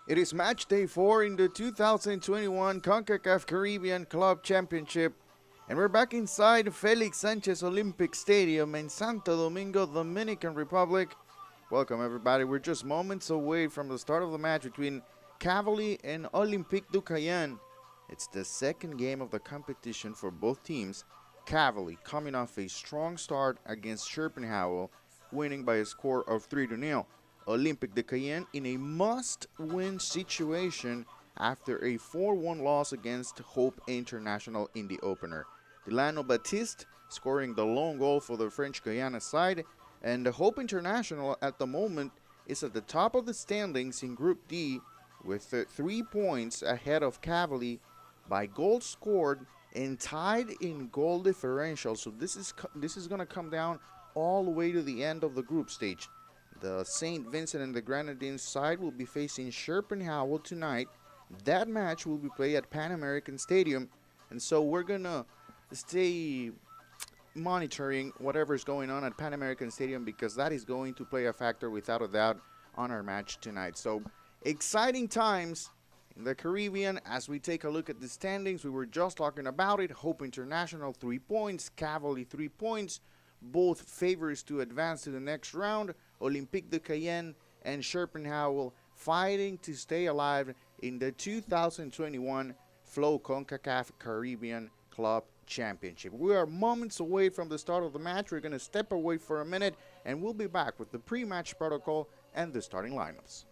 It is match day 4 in the 2021 Concacaf Caribbean Club Championship, and we're back inside Felix Sanchez Olympic Stadium in Santo Domingo, Dominican Republic. Welcome, everybody. We're just moments away from the start of the match between Cavaly and Olympique de Cayenne. It's the second game of the competition for both teams. Cavaly coming off a strong start against Schopenhauer, winning by a score of 3-0. Olympique de Cayenne in a must-win situation after a 4-1 loss against Hope International in the opener. Delano Baptiste scoring the lone goal for the French Guiana side, and the Hope International at the moment is at the top of the standings in Group D with 3 points ahead of Cavaly by goals scored and tied in goal differential. So this is going to come down all the way to the end of the group stage. The St. Vincent and the Grenadines side will be facing Schopenhauer tonight. That match will be played at Pan American Stadium, and so we're going to stay monitoring whatever's going on at Pan American Stadium because that is going to play a factor without a doubt on our match tonight. So exciting times in the Caribbean as we take a look at the standings. We were just talking about it. Hope International 3 points, Cavaly 3 points, both favorites to advance to the next round. Olympique de Cayenne and Schopenhauer fighting to stay alive in the 2021 Flow Concacaf Caribbean Club Championship. We are moments away from the start of the match. We're going to step away for a minute, and we'll be back with the pre-match protocol and the starting lineups.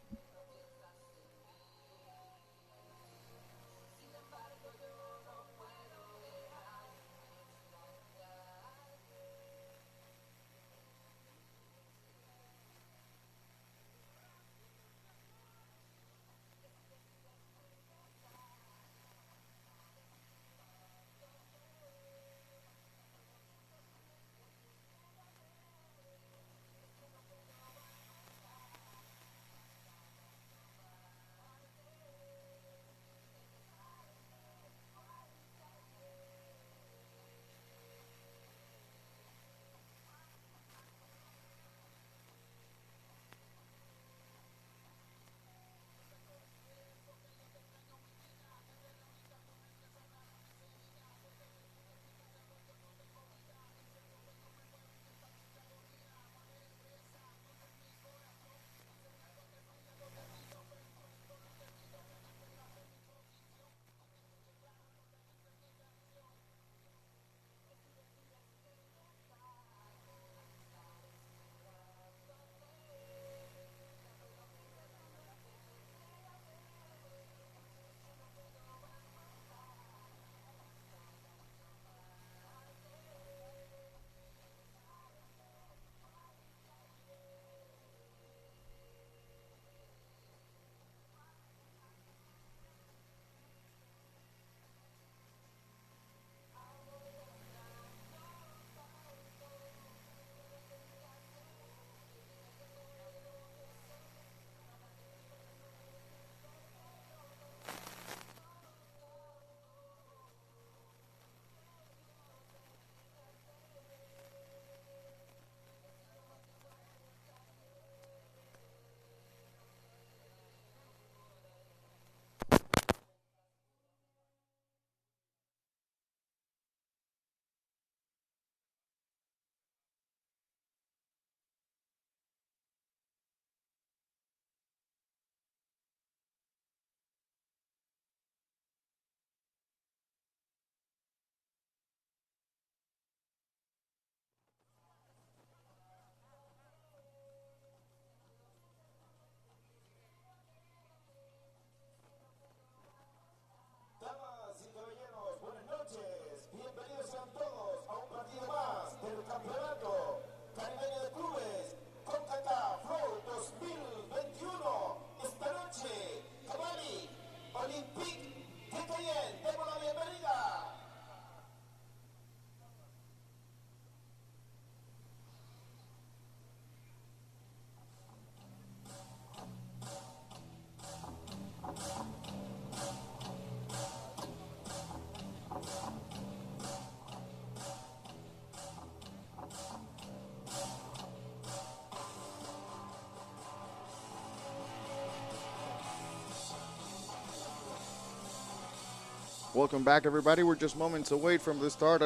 Welcome back, everybody. We're just moments away from the start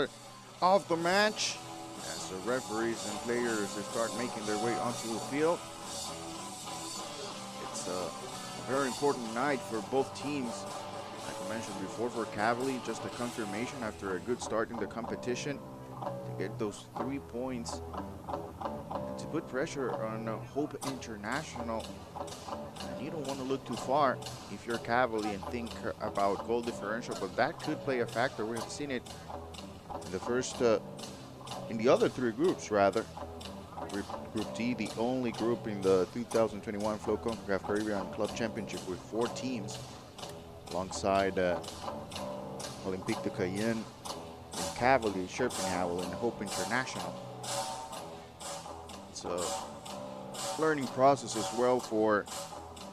of the match as the referees and players start making their way onto the field. It's a very important night for both teams. Like I mentioned before, for Cavaly, just a confirmation after a good start in the competition to get those 3 points to put pressure on Hope International. And you don't want to look too far if you're Cavaly and think about goal differential, but that could play a factor. We have seen it in the first, in the other 3 groups rather. Group D, the only group in the 2021 Flow Concacaf Caribbean Club Championship with 4 teams, alongside Olympique de Cayenne, and Cavaly, Schopenhauer, and Hope International. It's a learning process as well for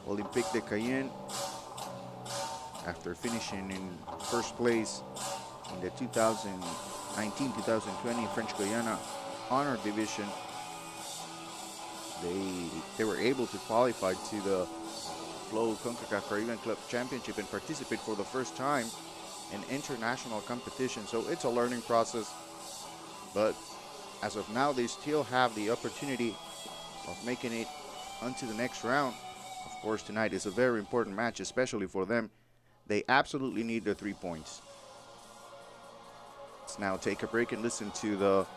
Olympique de Cayenne after finishing in first place in the 2019-2020 French Guiana Honor Division. They were able to qualify to the Flow Concacaf Caribbean Club Championship and participate for the first time in international competition. So it's a learning process, but as of now, they still have the opportunity of making it onto the next round. Of course, tonight is a very important match, especially for them. They absolutely need the 3 points. Let's now take a break and listen to the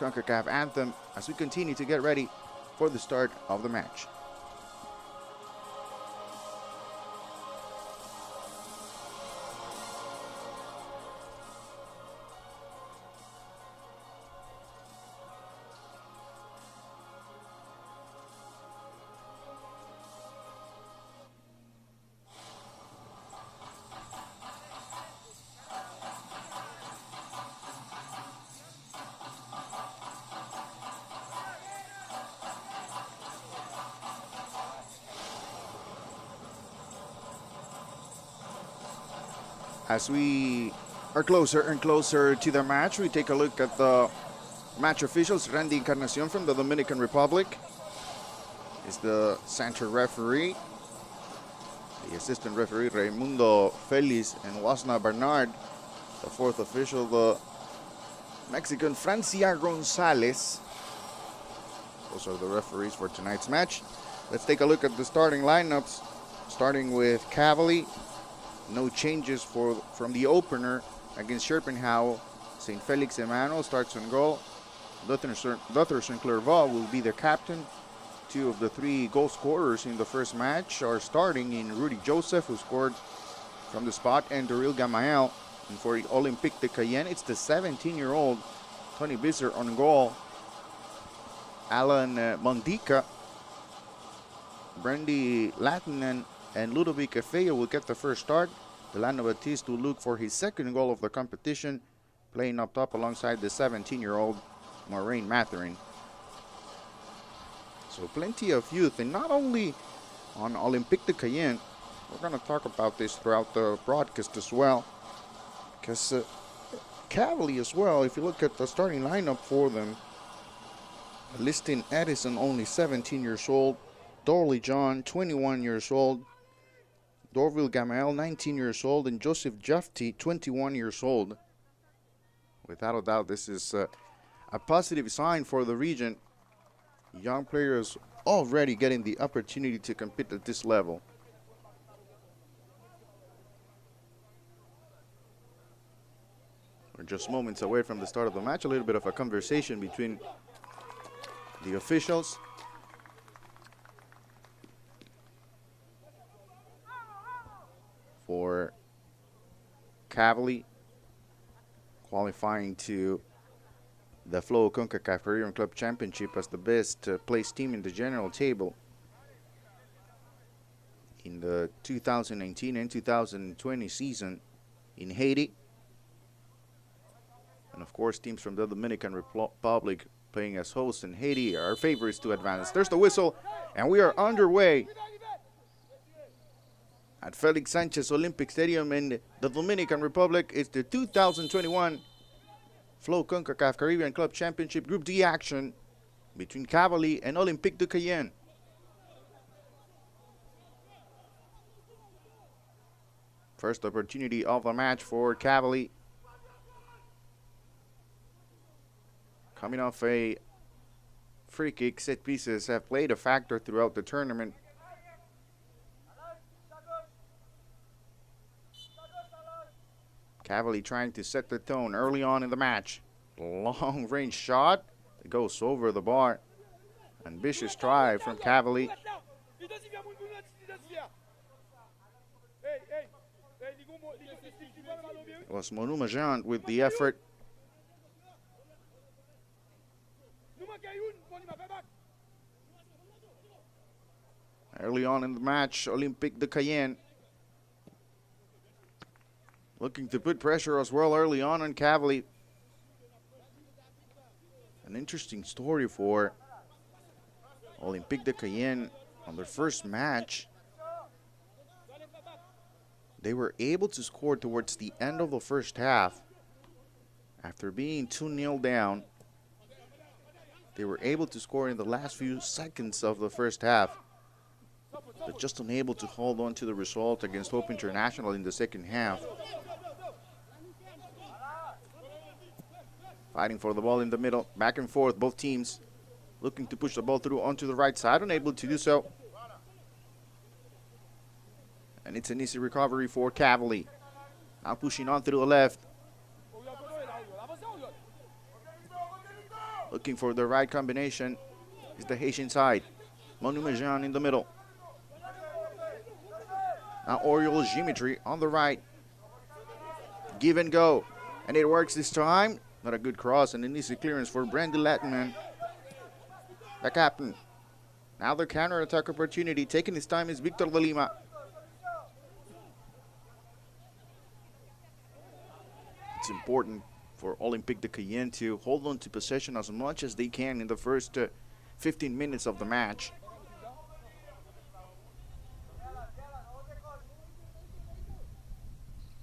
CONCACAF anthem as we continue to get ready for the start of the match. As we are closer and closer to the match, we take a look at the match officials. Randy Encarnacion from the Dominican Republic is the center referee. The assistant referee, Raimundo Feliz and Wasna Bernard. The fourth official, the Mexican Francia Gonzalez. Those are the referees for tonight's match. Let's take a look at the starting lineups, starting with Cavaly. No changes from the opener against Schopenhauer. St. Felix Emmanuel starts on goal. Dutherson Clervaux will be the captain. 2 of the 3 goal scorers in the first match are starting in Rudy Joseph, who scored from the spot, and Daryl Gamael. And for Olympique de Cayenne, it's the 17-year-old Tony Visser on goal. Alan Mondica, Brandy Latinen, and Ludovic Efeyo will get the first start. Delano Batiste will look for his second goal of the competition, playing up top alongside the 17-year-old Maureen Matherin. So plenty of youth, and not only on Olympique de Cayenne. We're going to talk about this throughout the broadcast as well, because Cavaly as well, if you look at the starting lineup for them, listing Edison, only 17 years old, Dorley John, 21 years old, Dorville Gamael, 19 years old, and Joseph Jafti, 21 years old. Without a doubt, this is a positive sign for the region. Young players already getting the opportunity to compete at this level. We're just moments away from the start of the match. A little bit of a conversation between the officials. For Cavaly, qualifying to the Flow Concacaf Caribbean Club Championship as the best placed team in the general table in the 2019 and 2020 season in Haiti. And of course, teams from the Dominican Republic playing as hosts in Haiti are favorites to advance. There's the whistle, and we are underway at Felix Sanchez Olympic Stadium in the Dominican Republic. It's the 2021 Flow Concacaf Caribbean Club Championship Group D action between Cavaly and Olympique de Cayenne. First opportunity of the match for Cavaly. Coming off a free kick, set pieces have played a factor throughout the tournament. Cavaly trying to set the tone early on in the match. Long range shot that goes over the bar. Ambitious try from Cavaly. It was Monumajan with the effort. Early on in the match, Olympique de Cayenne looking to put pressure as well early on Cavaly. An interesting story for Olympique de Cayenne on their first match. They were able to score towards the end of the first half. After being 2-0 down, they were able to score in the last few seconds of the first half, but just unable to hold on to the result against Hope International in the second half. Fighting for the ball in the middle, back and forth, both teams looking to push the ball through onto the right side, unable to do so. And it's an easy recovery for Cavaly. Now pushing on through the left. Looking for the right combination is the Haitian side. Monumajan in the middle. Now Oriol Geometry on the right. Give and go. And it works this time. Not a good cross and an easy clearance for Brandy Latman, the captain. Now the counter-attack opportunity. Taking his time is Victor de Lima. It's important for Olympique de Cayenne to hold on to possession as much as they can in the first 15 minutes of the match.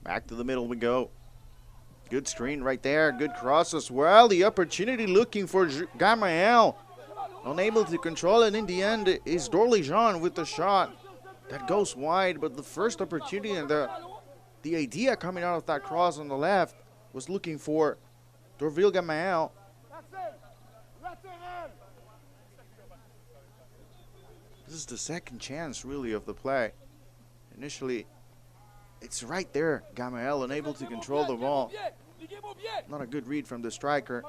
Back to the middle we go. Good screen right there. Good cross as well. The opportunity looking for Gamael. Unable to control it in the end is Dorlejean with the shot. That goes wide, but the first opportunity and the idea coming out of that cross on the left was looking for Dorville Gamael. This is the second chance really of the play. Initially, it's right there. Gamael unable to control the ball. Not a good read from the striker.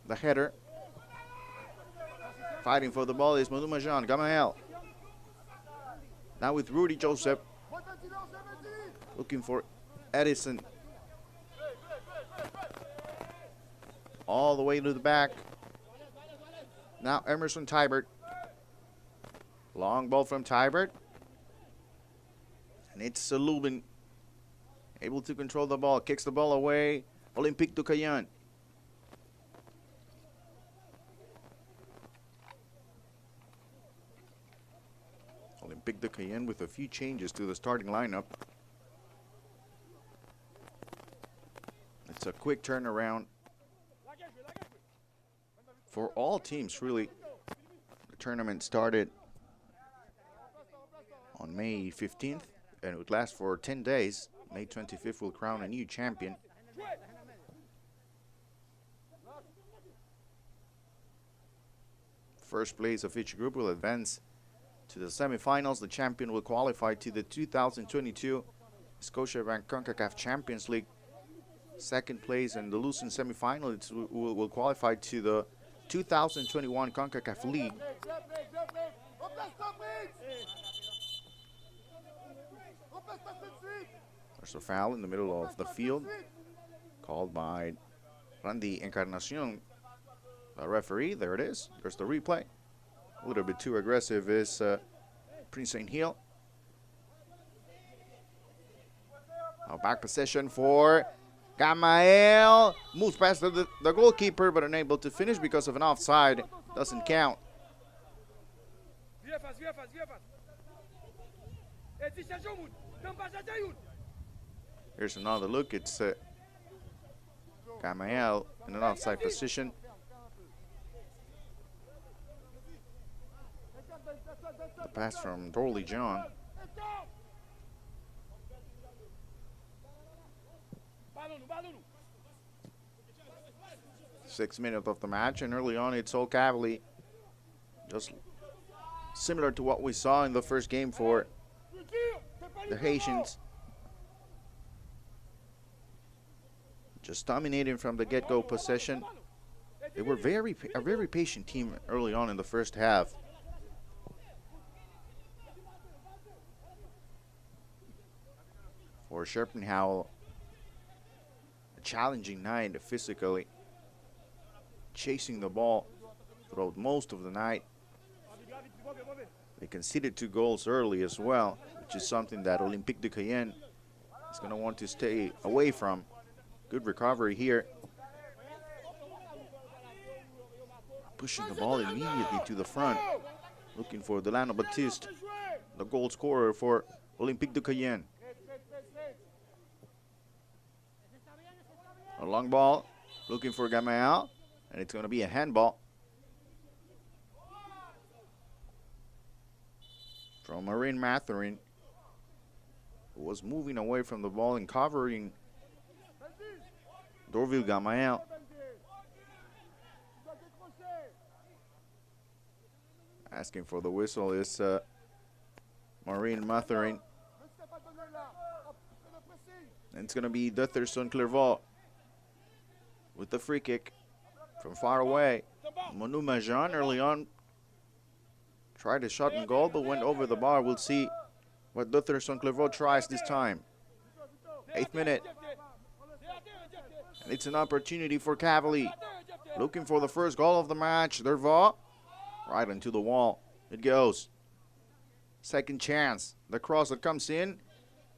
The header. Fighting for the ball is Monumajan. Gamael. Now with Rudy Joseph. Looking for Edison. All the way to the back. Now Emerson Tybert. Long ball from Tybert. And it's Lubin. Able to control the ball. Kicks the ball away. Olympique de Cayenne. Olympique de Cayenne with a few changes to the starting lineup. It's a quick turnaround for all teams, really. The tournament started on May 15th, and it would last for 10 days. May 25th will crown a new champion. First place of each group will advance to the semifinals. The champion will qualify to the 2022 Scotiabank Concacaf Champions League. Second place and the losing semifinal will qualify to the 2021 Concacaf League. There's a foul in the middle of the field called by Randy Encarnacion, the referee. There it is. There's the replay. A little bit too aggressive is Prince St. Hill. Now back possession for Gamael. Moves past the goalkeeper but unable to finish because of an offside. Doesn't count. Here's another look. It's Gamael in an offside position. The pass from Dorley John. 6 minutes of the match, and early on it's all Cavaly. Just similar to what we saw in the first game for the Haitians. Just dominating from the get-go possession. They were a very patient team early on in the first half. For Schopenhauer, a challenging night physically, chasing the ball throughout most of the night. They conceded 2 goals early as well, which is something that Olympique de Cayenne is going to want to stay away from. Good recovery here. Pushing the ball immediately to the front, looking for Delano Baptiste, the goal scorer for Olympique de Cayenne. A long ball, looking for Gamayal, and it's going to be a handball from Marin Mathurin, who was moving away from the ball and covering Dorville Gamayal. Asking for the whistle is Marin Mathurin. And it's going to be Dutherson Clervaux with the free kick from far away. Manu Majan early on tried a shot and goal, but went over the bar. We'll see what Dutherson Clervaux tries this time. 8th minute. And it's an opportunity for Cavaly. Looking for the first goal of the match. Dervaux. Right into the wall. It goes. Second chance. The cross that comes in.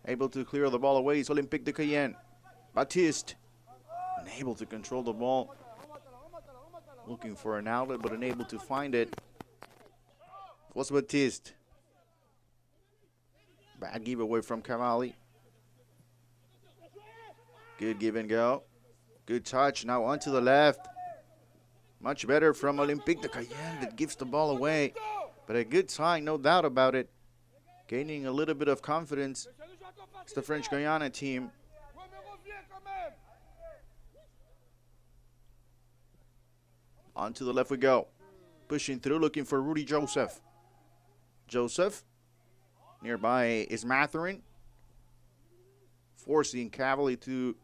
Able to clear the ball away is Olympique de Cayenne. Baptiste. Unable to control the ball. Looking for an outlet, but unable to find it. Was Baptiste. Bad giveaway from Cavaly. Good give and go. Good touch. Now onto the left. Much better from Olympique de Cayenne that gives the ball away. But a good sign, no doubt about it. Gaining a little bit of confidence. It's the French Guiana team. On to the left we go. Pushing through, looking for Rudy Joseph. Joseph. Nearby is Mathurin. Forcing Cavaly to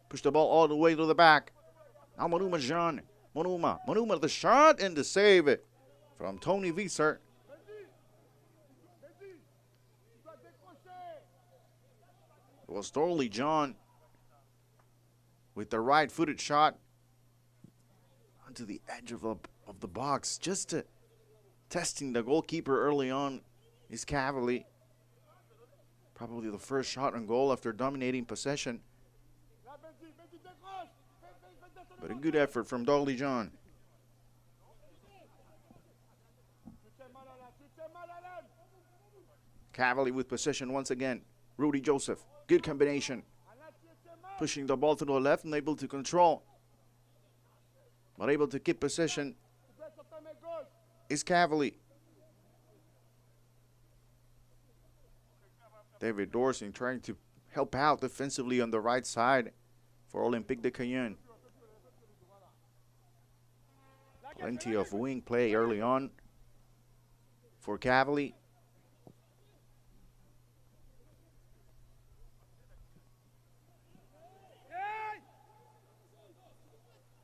push the ball all the way to the back. Now Monuma Jean. Monuma the shot and the save from Tony Visser. It was Dorley John with the right-footed shot onto the edge of the box. Just testing the goalkeeper early on is Cavaly. Probably the first shot on goal after dominating possession. But a good effort from Dorley John. Cavaly with possession once again. Rudy Joseph, good combination. Pushing the ball to the left and able to control. But able to keep possession is Cavaly. David Dorsey trying to help out defensively on the right side for Olympique de Cayenne. Plenty of wing play early on for Cavaly.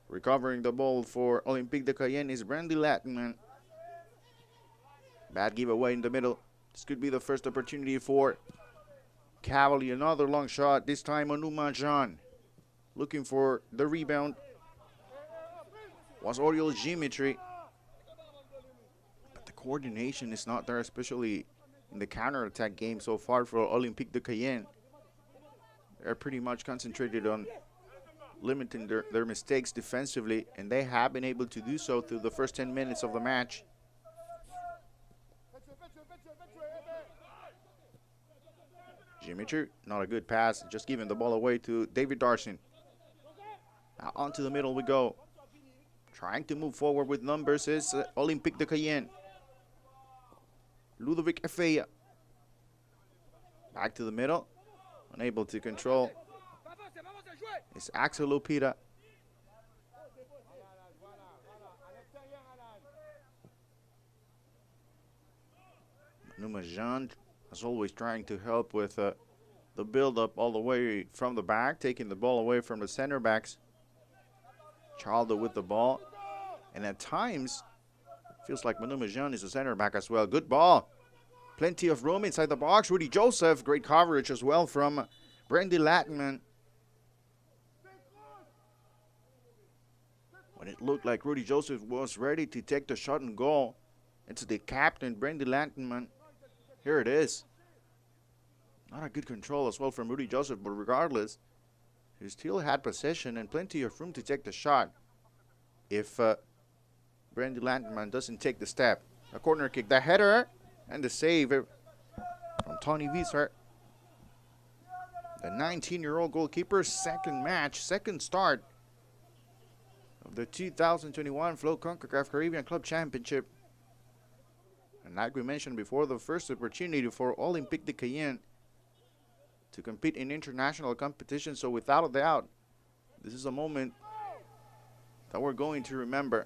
Recovering the ball for Olympique de Cayenne is Brandy Latman. Bad giveaway in the middle. This could be the first opportunity for Cavaly. Another long shot, this time Onuma Jean. Looking for the rebound was Oriol Geometry. But the coordination is not there, especially in the counter-attack game so far for Olympique de Cayenne. They're pretty much concentrated on limiting their mistakes defensively, and they have been able to do so through the first 10 minutes of the match. Geometry, not a good pass, just giving the ball away to David Darson. Now onto the middle we go. Trying to move forward with numbers is Olympique de Cayenne. Ludovic Efeya. Back to the middle. Unable to control. It's Axel Lupita. Numa Jean, as always, trying to help with the build-up all the way from the back, taking the ball away from the center backs. Chaldo with the ball. And at times, feels like Manuma Jean is a center back as well. Good ball. Plenty of room inside the box. Rudy Joseph, great coverage as well from Brandy Latman. When it looked like Rudy Joseph was ready to take the shot and goal, it's the captain, Brandy Latman. Here it is. Not a good control as well from Rudy Joseph, but regardless, he still had possession and plenty of room to take the shot if Brandy Latman doesn't take the step. A corner kick, the header, and the save from Tony Wieser. The 19-year-old goalkeeper's second match, second start of the 2021 Flow Concacaf Caribbean Club Championship. And like we mentioned before, the first opportunity for Olympique de Cayenne to compete in international competition. So without a doubt, this is a moment that we're going to remember.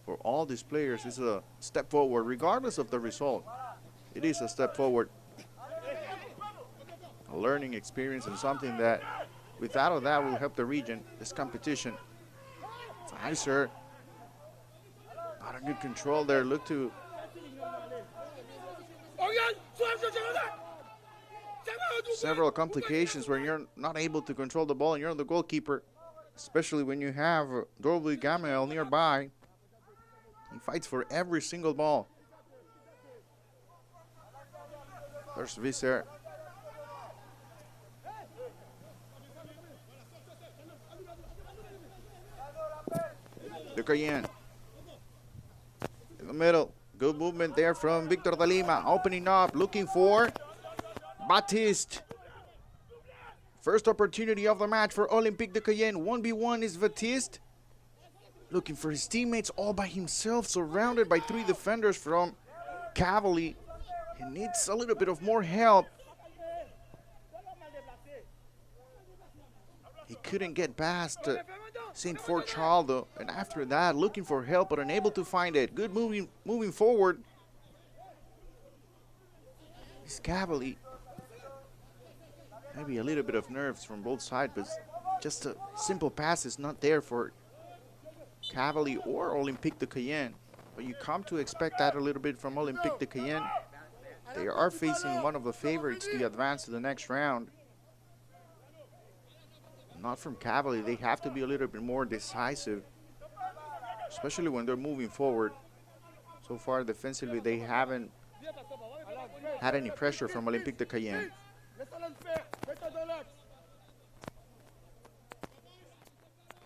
For all these players, it's a step forward, regardless of the result. It is a step forward. A learning experience and something that, without a doubt, will help the region, this competition. Weiser, not a good control there. Look to several complications where you're not able to control the ball and you're the goalkeeper, especially when you have Dorby Gamel nearby. He fights for every single ball. There's Visser. De Cayenne. In the middle. Good movement there from Victor de Lima. Opening up, looking for Baptiste. First opportunity of the match for Olympique de Cayenne. 1v1 is Baptiste. Looking for his teammates all by himself, surrounded by three defenders from Cavaly. He needs a little bit of more help. He couldn't get past St. Fort Chaldo, and after that, looking for help but unable to find it. Good moving forward. It's Cavaly. Maybe a little bit of nerves from both sides, but just a simple pass is not there for Cavaly or Olympique de Cayenne. But you come to expect that a little bit from Olympique de Cayenne. They are facing one of the favorites to advance to the next round. Not from Cavaly. They have to be a little bit more decisive, especially when they're moving forward. So far, defensively, they haven't had any pressure from Olympique de Cayenne.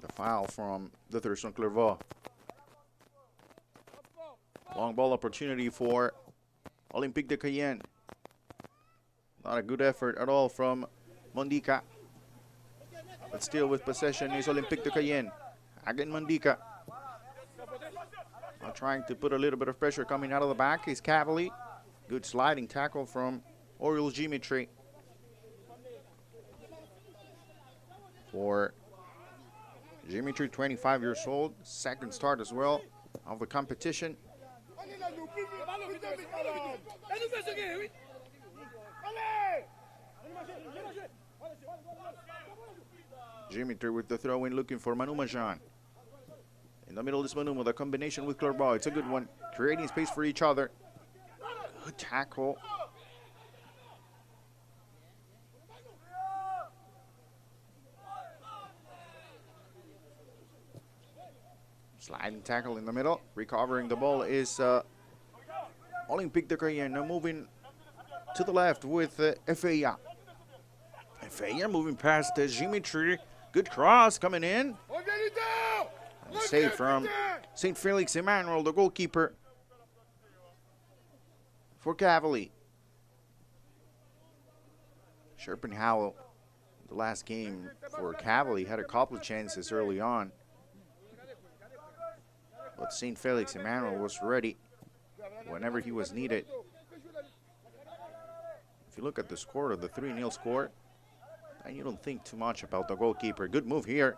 The foul from the Thurston Clervaux. Long ball opportunity for Olympique de Cayenne. Not a good effort at all from Mondica. But still with possession is Olympique de Cayenne. Again, Mondica. Now trying to put a little bit of pressure coming out of the back is Cavaly. Good sliding tackle from Oriol Dimitri. For Dimitri, 25 years old. Second start as well of the competition. Dimitri with the throw in, looking for Manu Majan. In the middle is Manu, the combination with Clervaux. It's a good one, creating space for each other. Good tackle. Sliding tackle in the middle. Recovering the ball is Olympique de Cayenne. Now moving to the left with Efeya. Efeya moving past Dimitri. Good cross coming in. And save from St. Felix Emmanuel, the goalkeeper for Cavaly. Schopenhauer, the last game for Cavaly, had a couple of chances early on. But St. Felix Emmanuel was ready whenever he was needed. If you look at the score of the 3-0 score, and you don't think too much about the goalkeeper. Good move here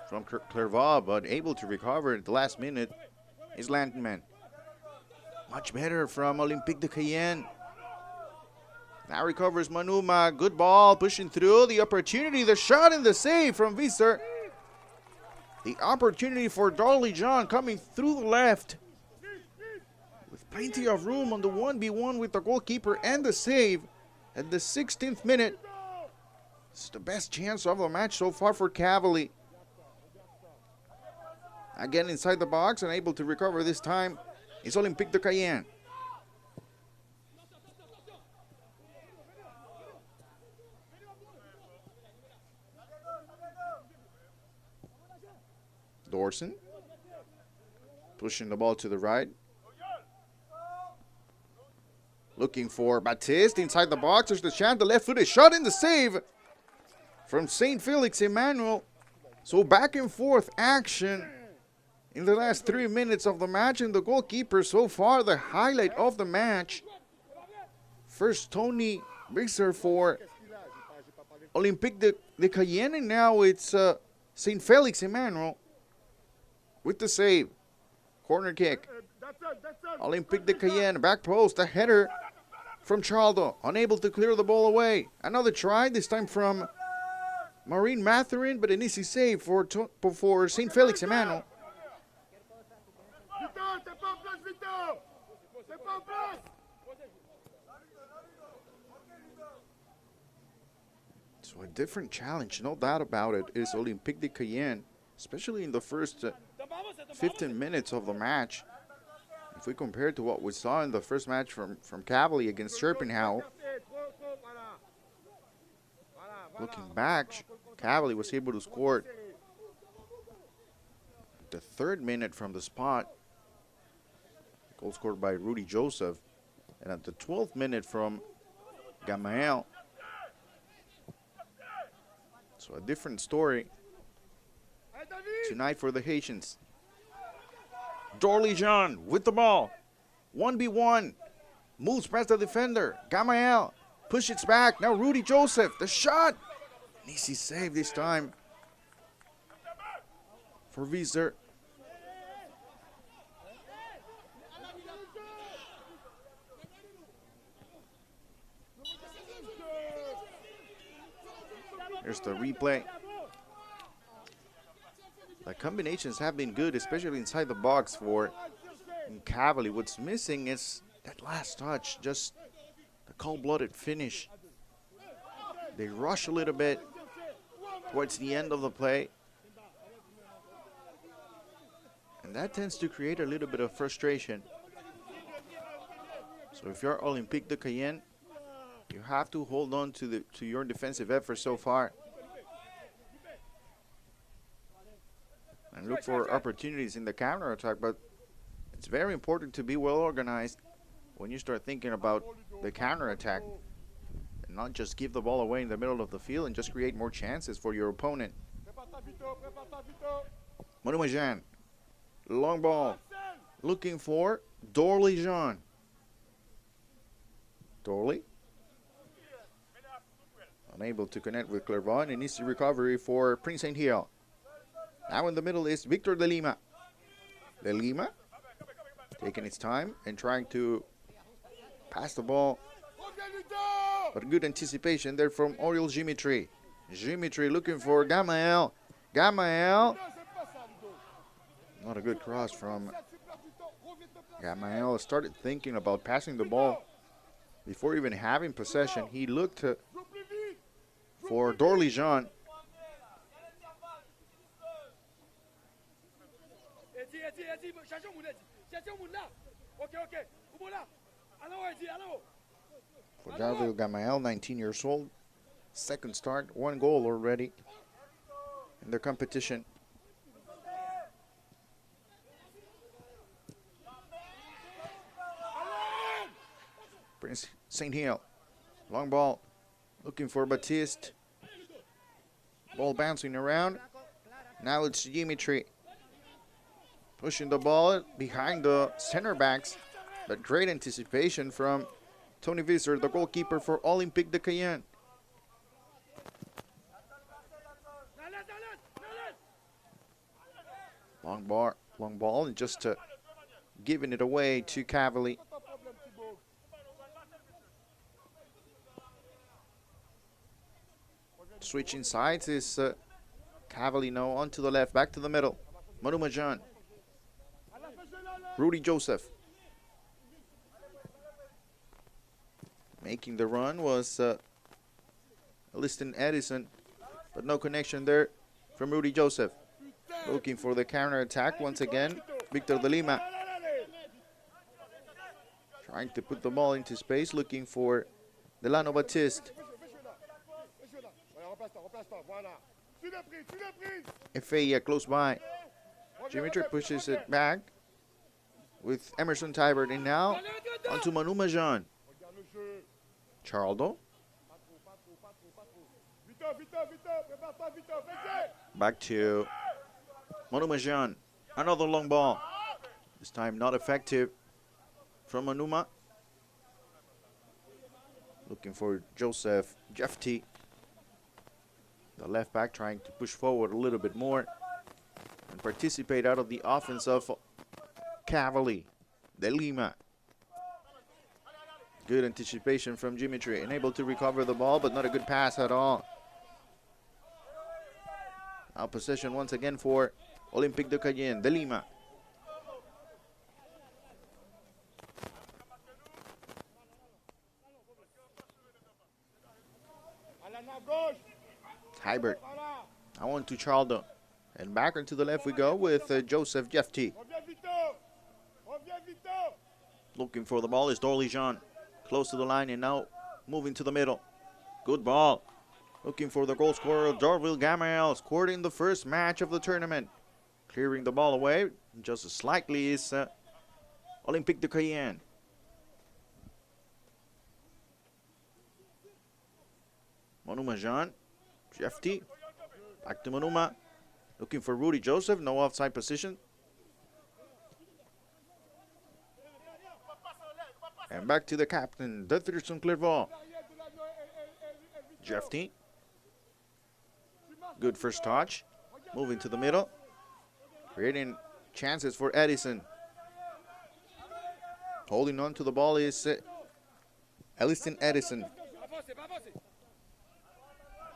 from Clerval, but able to recover at the last minute is Landman. Much better from Olympique de Cayenne. Now recovers Manuma. Good ball, pushing through. The opportunity, the shot, and the save from Visser. The opportunity for Darley John coming through the left. With plenty of room on the 1v1 with the goalkeeper and the save at the 16th minute. It's the best chance of the match so far for Cavaly. Again inside the box and able to recover this time is Olympique de Cayenne. Dorson pushing the ball to the right. Looking for Baptiste inside the box. There's the chance. The left-footed shot in the save from St. Felix Emmanuel. So back and forth action in the last 3 minutes of the match. And the goalkeeper so far the highlight of the match. First Tony Visser for Olympique de Cayenne. And now it's St. Felix Emmanuel with the save. Corner kick. Olympique de Cayenne, back post, a header from Chaldo, unable to clear the ball away. Another try, this time from Maureen Matherin, but an easy save for St. Felix Emmanuel. So a different challenge, no doubt about it, is Olympique de Cayenne, especially in the first 15 minutes of the match. If we compare to what we saw in the first match from Cavaly against Scherpenhauer, looking back, Cavaly was able to score the 3rd minute from the spot. Goal scored by Rudy Joseph. And at the 12th minute from Gamael. So a different story tonight for the Haitians. Darley John with the ball. 1v1. Moves past the defender. Gamael pushes it back. Now Rudy Joseph. The shot. An easy save this time for Visser. Here's the replay. The combinations have been good, especially inside the box for Cavaly. What's missing is that last touch, just the cold-blooded finish. They rush a little bit towards the end of the play. And that tends to create a little bit of frustration. So if you're Olympique de Cayenne, you have to hold on to your defensive effort so far. And look for opportunities in the counter-attack, but it's very important to be well organized when you start thinking about the counter-attack and not just give the ball away in the middle of the field and just create more chances for your opponent. Monumajan, long ball, looking for Darley John. Darley, unable to connect with Clerval, and easy recovery for Prince St. Hill. Now in the middle is Victor de Lima. De Lima taking its time and trying to pass the ball. But good anticipation there from Oriol Dimitri. Dimitri looking for Gamael. Gamael. Not a good cross from Gamael. Started thinking about passing the ball before even having possession. He looked for Darley John. For Jarville Gamael, 19 years old, second start, 1 goal already in the competition. Prince St. Hill, long ball, looking for Baptiste. Ball bouncing around. Now it's Dimitri. Pushing the ball behind the center backs. But great anticipation from Tony Visser, the goalkeeper for Olympique de Cayenne. Long ball, and just giving it away to Cavaly. Switching sides is Cavaly now onto the left, back to the middle. Manu Majan. Rudy Joseph. Making the run was Liston Edison, but no connection there from Rudy Joseph. Looking for the counter attack once again, Victor de Lima. Trying to put the ball into space, looking for Delano Baptiste. Efeia close by. Dimitri pushes it back with Emerson Tybert, and now onto Manu Majan. Charaldo. Back to Manu Majan. Another long ball. This time not effective from Manuma. Looking for Joseph Jeffty. The left back trying to push forward a little bit more and participate out of the offense of Cavaly. De Lima. Good anticipation from Dimitri, unable to recover the ball, but not a good pass at all. Now possession once again for Olympique de Cayenne. De Lima. Hybert. I want to Charaldo. And back into the left we go with Joseph Jeffty. Looking for the ball is Dorley Jean. Close to the line and now moving to the middle. Good ball. Looking for the goal scorer, Dorville Gamael. Scored in the first match of the tournament. Clearing the ball away just slightly is Olympique de Cayenne. Manuma Jean. Jeffty. Back to Manuma. Looking for Rudy Joseph. No offside position. And back to the captain, Dutherson Clervaux. Jeffty. Good first touch. Moving to the middle. Creating chances for Edison. Holding on to the ball is Elliston Edison.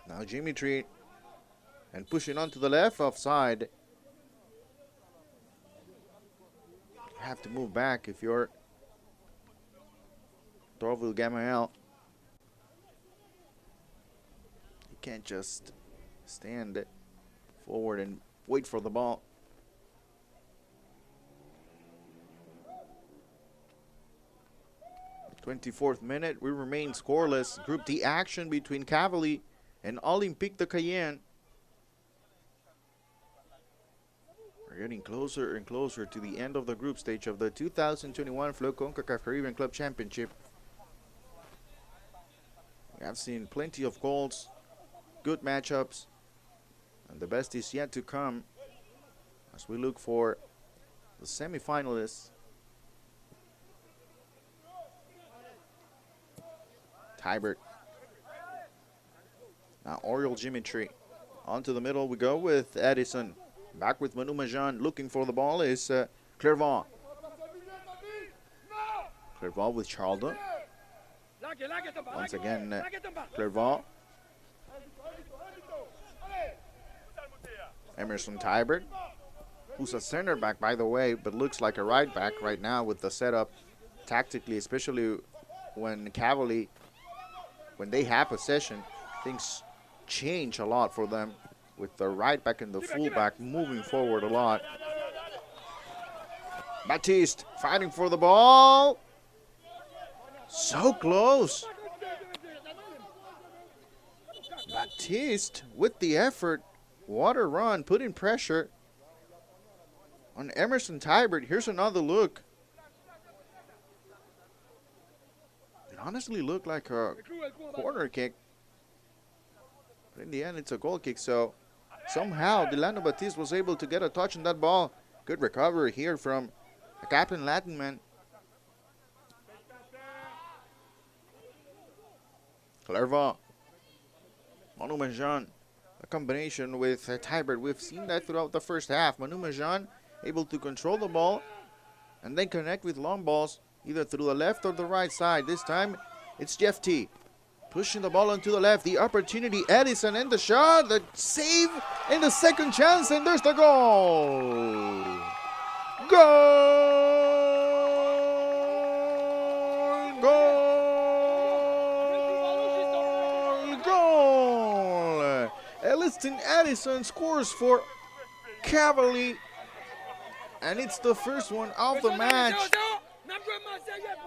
Now Dimitri. And pushing on to the left, offside. You have to move back if you're Dorville Gamael. You can't just stand forward and wait for the ball. The 24th minute, we remain scoreless. Group D action between Cavaly and Olympique de Cayenne. We're getting closer and closer to the end of the group stage of the 2021 Flow Concacaf Caribbean Club Championship. We have seen plenty of goals, good matchups, and the best is yet to come as we look for the semi-finalists. Tybert. Now Oriol Dimitri. Onto the middle we go with Edison. Back with Manu Majan. Looking for the ball is Clervaux. Clervaux with Charaldo. Once again, Clervaux. Emerson Tybert, who's a center back, by the way, but looks like a right back right now with the setup tactically, especially when Cavaly, when they have possession, things change a lot for them with the right back and the full back moving forward a lot. Baptiste fighting for the ball. So close. Baptiste with the effort. What a run, putting pressure on Emerson Tybert. Here's another look. It honestly looked like a corner kick. But in the end, it's a goal kick. So somehow, Delano Baptiste was able to get a touch on that ball. Good recovery here from the captain Latinman. Clervaux. Manu Majan. A combination with Tybert. We've seen that throughout the first half. Manu Majan able to control the ball and then connect with long balls either through the left or the right side. This time it's Jeff T. Pushing the ball onto the left. The opportunity, Edison, and the shot. The save and the second chance, and there's the goal. Goal! Goal! Goal! Elliston Edison scores for Cavaly, and it's the first one of the match.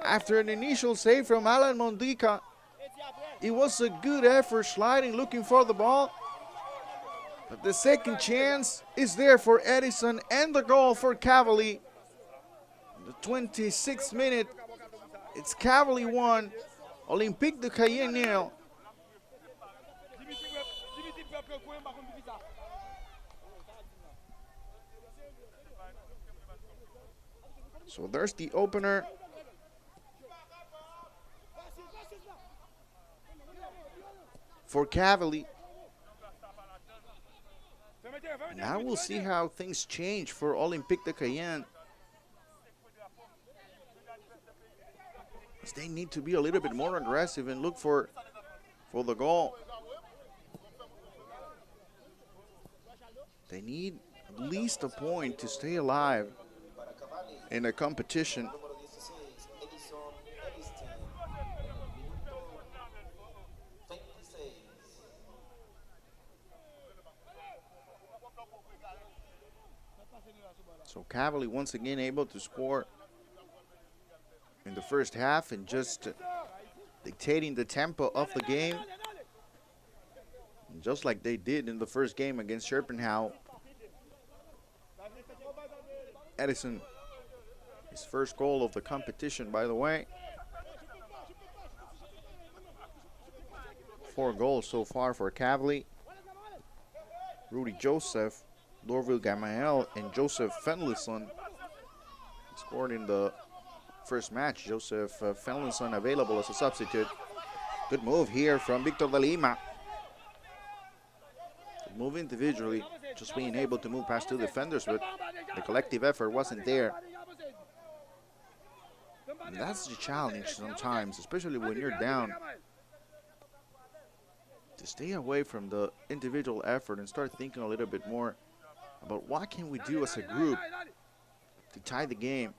After an initial save from Alan Mondica, it was a good effort sliding, looking for the ball. But the second chance is there for Edison and the goal for Cavaly. The 26th minute, it's Cavaly 1, Olympique de Cayenne 0. So there's the opener. For Cavaly. Now we'll see how things change for Olympique de Cayenne. They need to be a little bit more aggressive and look for the goal. They need at least a point to stay alive in a competition. So Cavaly once again able to score in the first half and just dictating the tempo of the game. And just like they did in the first game against Schopenhauer. Edison, his first goal of the competition, by the way. 4 goals so far for Cavaly. Rudy Joseph, Dorville Gamael, and Joseph Fenlisson scored in the first match. Joseph Fenlisson available as a substitute. Good move here from Victor de Lima. Good move individually, just being able to move past 2 defenders, but the collective effort wasn't there. And that's the challenge sometimes, especially when you're down, to stay away from the individual effort and start thinking a little bit more about what can we do as a group to tie the game.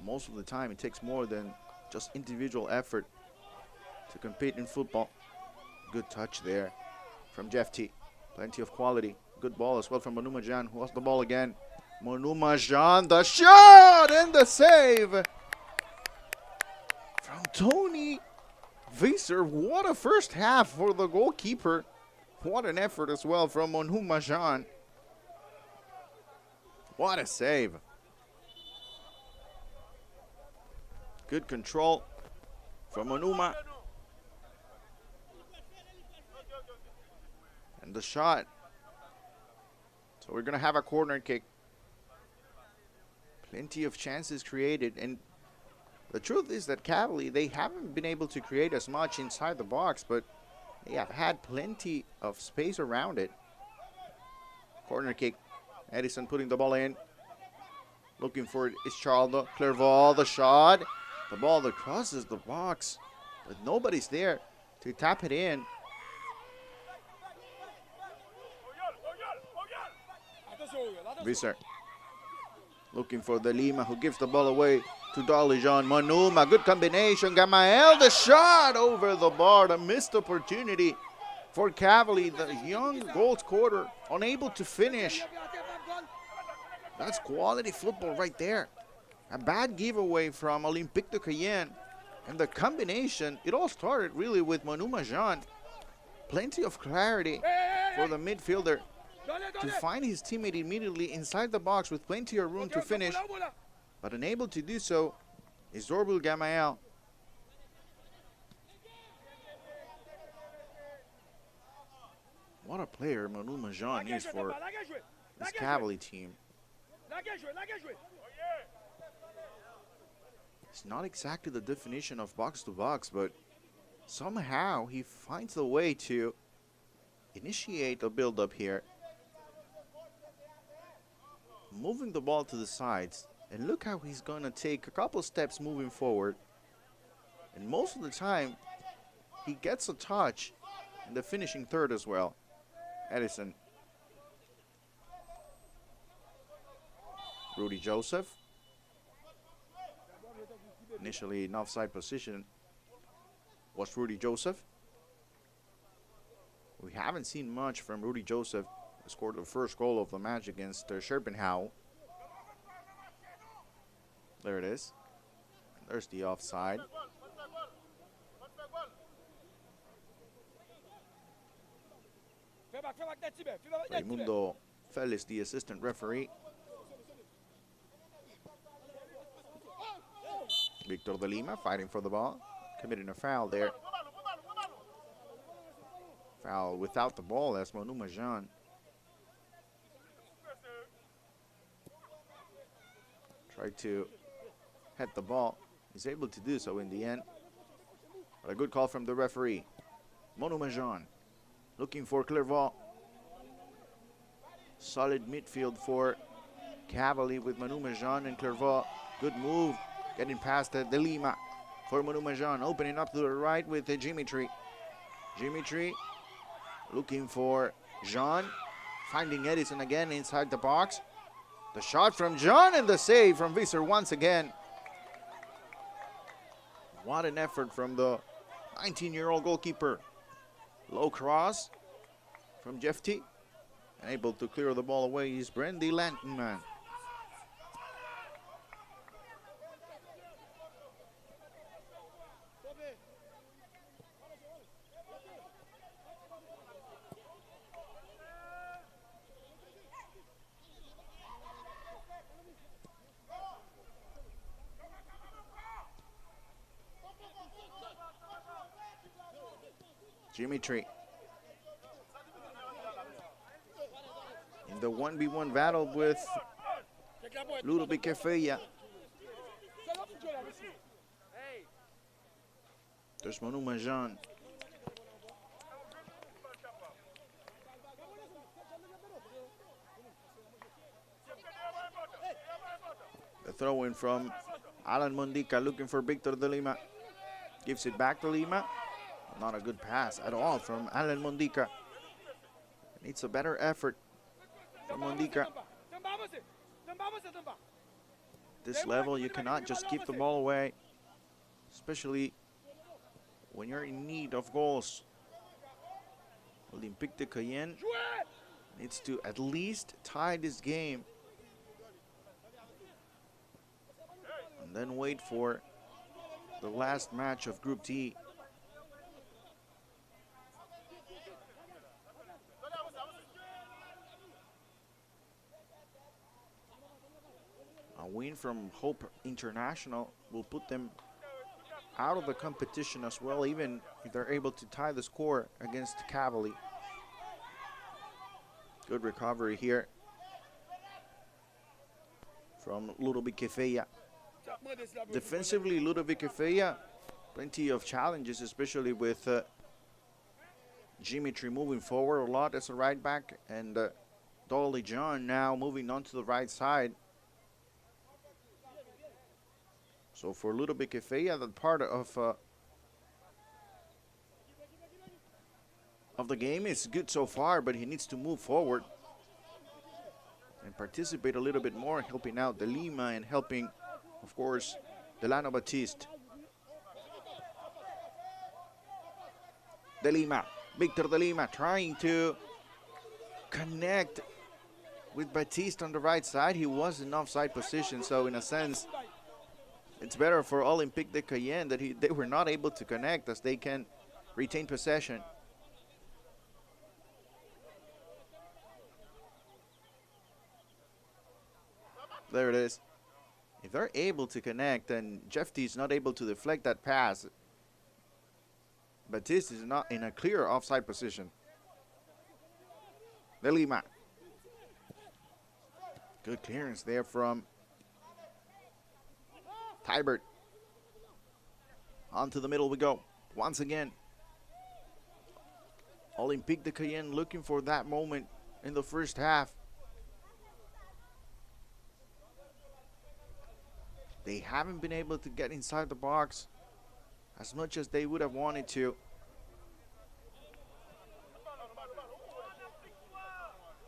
Most of the time it takes more than just individual effort to compete in football. Good touch there from Jeff T. Plenty of quality. Good ball as well from Manu Majan, who lost the ball again. Manu Majan, the shot and the save from Tony Visser. What a first half for the goalkeeper. What an effort as well from Manu Majan. What a save. Good control from Manuma. And the shot. So we're going to have a corner kick. Plenty of chances created. And the truth is that Cavaly, they haven't been able to create as much inside the box, but they have had plenty of space around it. Corner kick. Edison putting the ball in. Looking for it is Charldo. Clervaux, the shot. The ball that crosses the box, but nobody's there to tap it in. Visser looking for De Lima, who gives the ball away to Dalijan. Manuma, good combination. Gamael, the shot over the bar. A missed opportunity for Cavaly, the young goal scorer, unable to finish. That's quality football right there. A bad giveaway from Olympique de Cayenne. And the combination, it all started really with Manu Majan. Plenty of clarity for the midfielder to find his teammate immediately inside the box with plenty of room to finish. But unable to do so is Dorville Gamael. What a player Manu Majan is for this Cavaly team. It's not exactly the definition of box to box, but somehow he finds a way to initiate a build-up here. Moving the ball to the sides, and look how he's going to take a couple steps moving forward. And most of the time, he gets a touch in the finishing third as well. Edison. Rudy Joseph. Initially in offside position was Rudy Joseph. We haven't seen much from Rudy Joseph. He scored the first goal of the match against Schopenhauer. There it is. There's the offside. Raimundo Félix, the assistant referee. Victor de Lima fighting for the ball, committing a foul there. Foul without the ball as Manu Majan tried to head the ball. He's able to do so in the end. But a good call from the referee. Manu Majan looking for Clervaux. Solid midfield for Cavaly with Manu Majan and Clervaux. Good move. Getting past De Lima for Manu Majan. Opening up to the right with Dimitri. Dimitri looking for Jean. Finding Edison again inside the box. The shot from Jean and the save from Visser once again. What an effort from the 19-year-old goalkeeper. Low cross from Jefty. And able to clear the ball away is Brandy Lantonman. Dimitri in the 1v1 battle with Ludovic Efeya. There's Manu Majan. The throw in from Alan Mondica looking for Victor de Lima. Gives it back to Lima. Not a good pass at all from Alan Mondica. Needs a better effort from Mondica. This level, you cannot just keep the ball away, especially when you're in need of goals. Olympique de Cayenne needs to at least tie this game and then wait for the last match of Group D. A win from Hope International will put them out of the competition as well, even if they're able to tie the score against Cavaly. Good recovery here from Ludovic Efeya. Defensively, Ludovic Efeya, plenty of challenges, especially with Dimitri moving forward a lot as a right back, and Dolly John now moving on to the right side. So for Ludovic Efeya, that part of the game is good so far, but he needs to move forward and participate a little bit more, helping out De Lima and helping, of course, Delano Batiste. De Lima, Victor De Lima trying to connect with Batiste on the right side. He was in offside position, so in a sense, it's better for Olympique de Cayenne that they were not able to connect, as they can retain possession. There it is. If they're able to connect and Jefty is not able to deflect that pass, Batiste is not in a clear offside position. de Lima. Good clearance there from Tybert. On to the middle we go. Once again, Olympique de Cayenne looking for that moment in the first half. They haven't been able to get inside the box as much as they would have wanted to.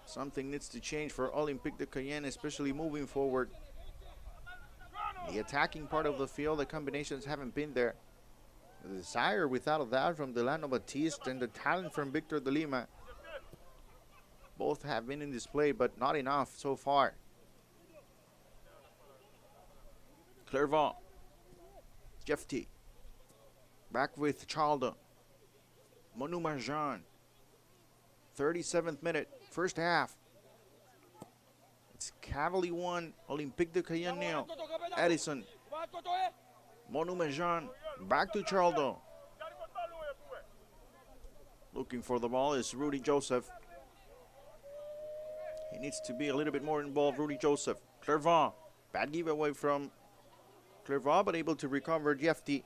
Something needs to change for Olympique de Cayenne, especially moving forward. The attacking part of the field, the combinations haven't been there. The desire, without a doubt, from Delano Batiste and the talent from Victor de Lima. Both have been in display, but not enough so far. Clervaux. Jefty. Back with Chaldo. Monu Marjan. 37th minute, first half. It's Cavaly 1, Olympique de Cayenne 0. Edison. Monu Marjan. Back to Chaldo. Looking for the ball is Rudy Joseph. He needs to be a little bit more involved, Rudy Joseph. Clervaux. Bad giveaway from Clervaux, but able to recover Jefty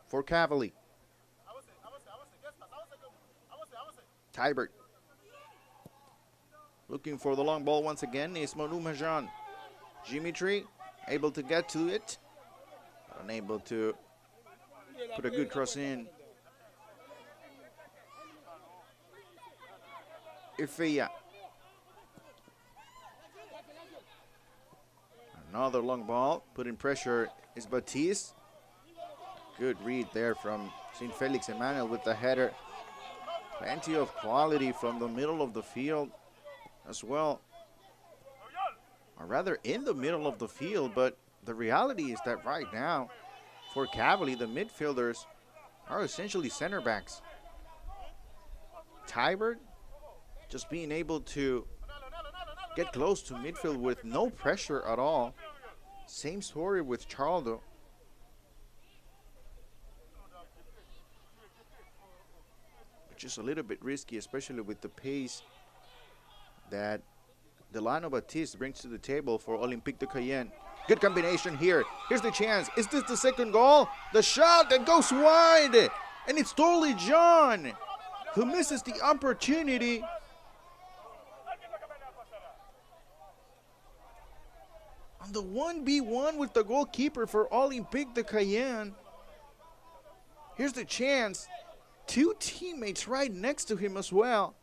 for Cavaly. Tybert. Looking for the long ball once again is Monu Marjan. Dimitri able to get to it. Unable to put a good cross in. Ifeya. Another long ball. Putting pressure is Batiste. Good read there from St. Felix Emmanuel with the header. Plenty of quality from the middle of the field as well. Or rather in the middle of the field, but the reality is that right now, for Cavaly, the midfielders are essentially center backs. Tybert just being able to get close to midfield with no pressure at all. Same story with Chaldo. Which is a little bit risky, especially with the pace that Delano Batiste brings to the table for Olympique de Cayenne. Good combination here. Here's the chance. Is this the second goal? The shot that goes wide. And it's totally John who misses the opportunity. On the 1v1 with the goalkeeper for Olympique de Cayenne. Here's the chance. Two teammates right next to him as well.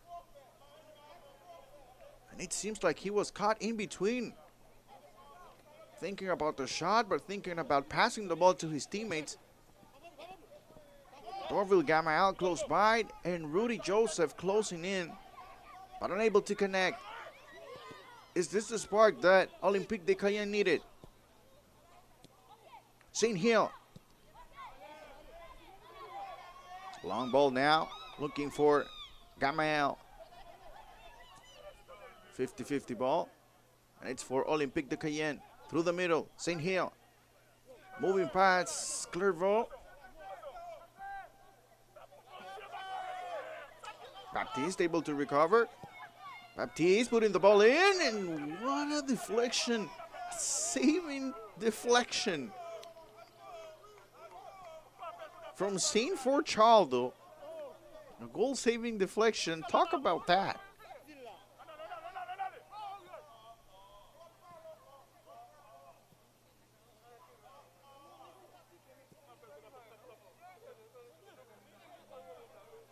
And it seems like he was caught in between. Thinking about the shot, but thinking about passing the ball to his teammates. Dorville Gamael close by, and Rudy Joseph closing in, but unable to connect. Is this the spark that Olympique de Cayenne needed? St. Hill. Long ball now, looking for Gamael. 50-50 ball, and it's for Olympique de Cayenne. Through the middle, St. Hill. Moving past Clervaux. Baptiste able to recover. Baptiste putting the ball in, and what a deflection. Saving deflection from St. For Chaldo. A goal-saving deflection. Talk about that.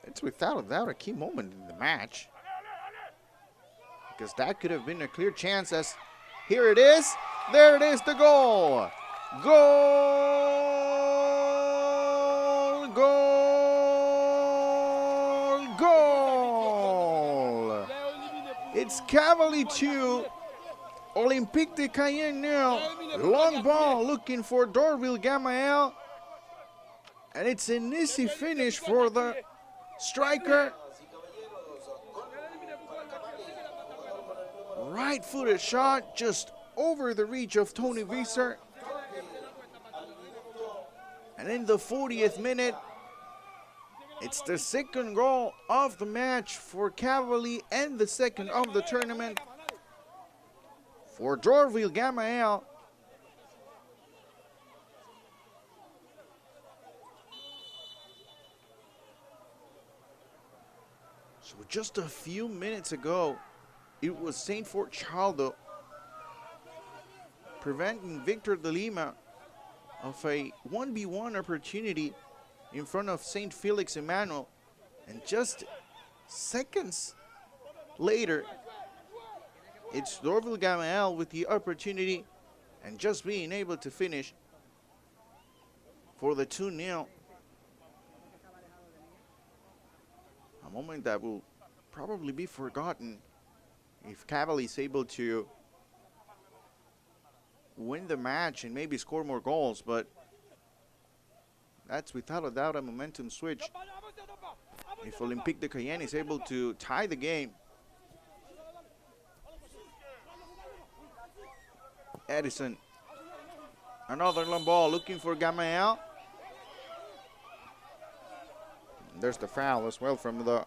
It's without a doubt a key moment in the match, because that could have been a clear chance. As here it is, there it is, the goal, goal, goal, goal. It's Cavaly 2, Olympique de Cayenne 0. Long ball looking for Dorville Gamael, and it's an easy finish for the striker. Right-footed shot just over the reach of Tony Wieser. And in the 40th minute, It's the second goal of the match for Cavaly and the second of the tournament for Dorville Gamael. So just a few minutes ago, it was Saint Fort Chaldo preventing Victor de Lima of a 1v1 opportunity in front of St. Felix Emmanuel, and just seconds later it's Dorville Gamael with the opportunity and just being able to finish for the 2-0. A moment that will probably be forgotten if Cavaly is able to win the match and maybe score more goals, but that's without a doubt a momentum switch. If Olympique de Cayenne is able to tie the game, Edison, another long ball looking for Gamael. There's the foul as well from the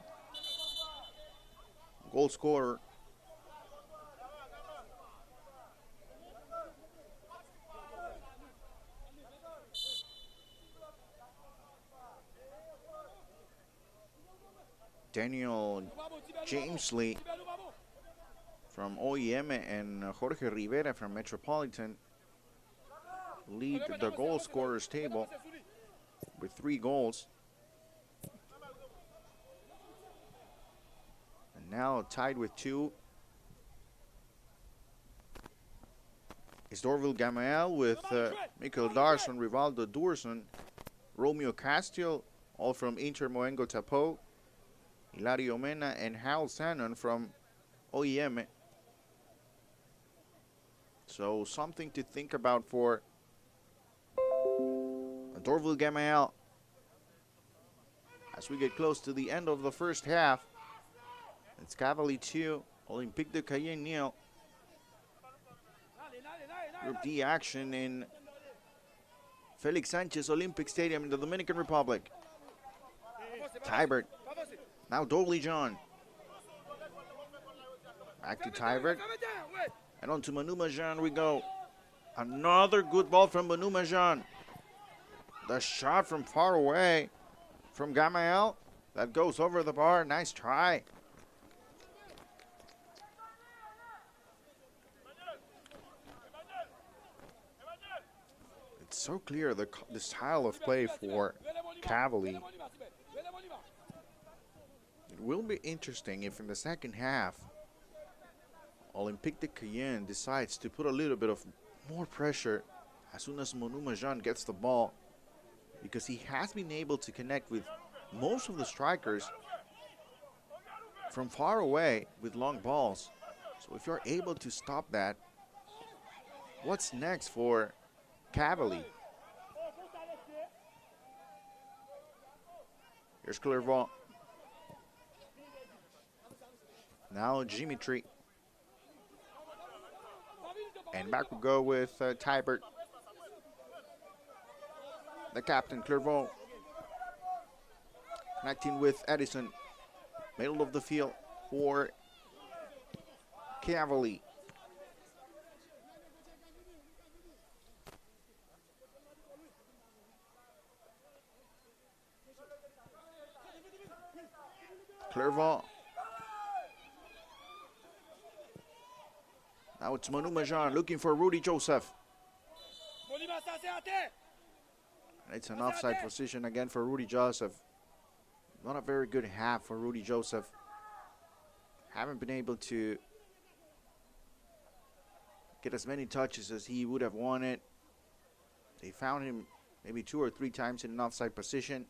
goal scorer. Daniel Jamesley from OEM and Jorge Rivera from Metropolitan lead the goal scorers table with 3 goals. And now tied with 2 is Dorville Gamael with Mikel Darson, Rivaldo Durson, Romeo Castiel, all from Inter Moengo Tapo, Hilario Mena and Hal Sannon from OEM. So something to think about for Dorville Gamael as we get close to the end of the first half. It's Cavaly 2, Olympique de Cayenne 0. Group D action in Felix Sanchez Olympic Stadium in the Dominican Republic. Tybert. Now Dolly John. Back to Tybert. And on to Manu Majan we go. Another good ball from Manu Majan. The shot from far away from Gamael. That goes over the bar. Nice try. It's so clear the style of play for Cavaly. It will be interesting if in the second half Olympique de Cayenne decides to put a little bit of more pressure as soon as Manu Majan gets the ball, because he has been able to connect with most of the strikers from far away with long balls. So if you're able to stop that, what's next for Cavaly? Here's Clairvaux. Now Dimitri. And back we go with Tybert. The captain, Clairvaux. Connecting with Edison. Middle of the field for Cavaly. Clairvaux. Now it's Manu Majan looking for Rudy Joseph. And it's an offside position again for Rudy Joseph. Not a very good half for Rudy Joseph. Haven't been able to get as many touches as he would have wanted. They found him maybe 2 or 3 times in an offside position.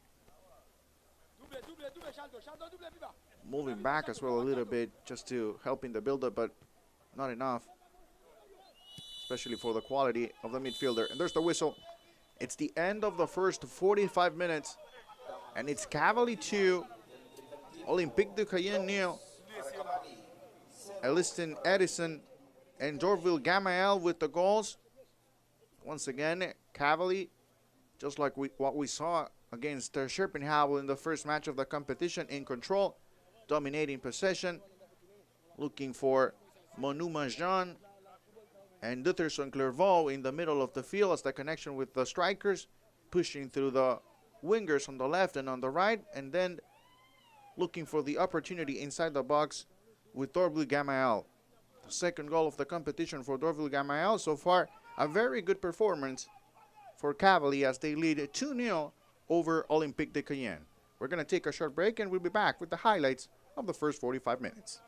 Moving back as well a little bit just to help in the build-up, but not enough, especially for the quality of the midfielder. And there's the whistle. It's the end of the first 45 minutes, and it's Cavaly 2, Olympique de Cayenne 0. Eliston Edison and Dorville Gamael with the goals. Once again, Cavaly, just like what we saw against Schopenhauer in the first match of the competition, in control, dominating possession, looking for Monuma Jean and Dutherson Clervaux in the middle of the field as the connection with the strikers, pushing through the wingers on the left and on the right, and then looking for the opportunity inside the box with Dorville Gamael. The second goal of the competition for Dorville Gamael. So far, a very good performance for Cavaly as they lead 2-0 over Olympique de Cayenne. We're going to take a short break and we'll be back with the highlights of the first 45 minutes.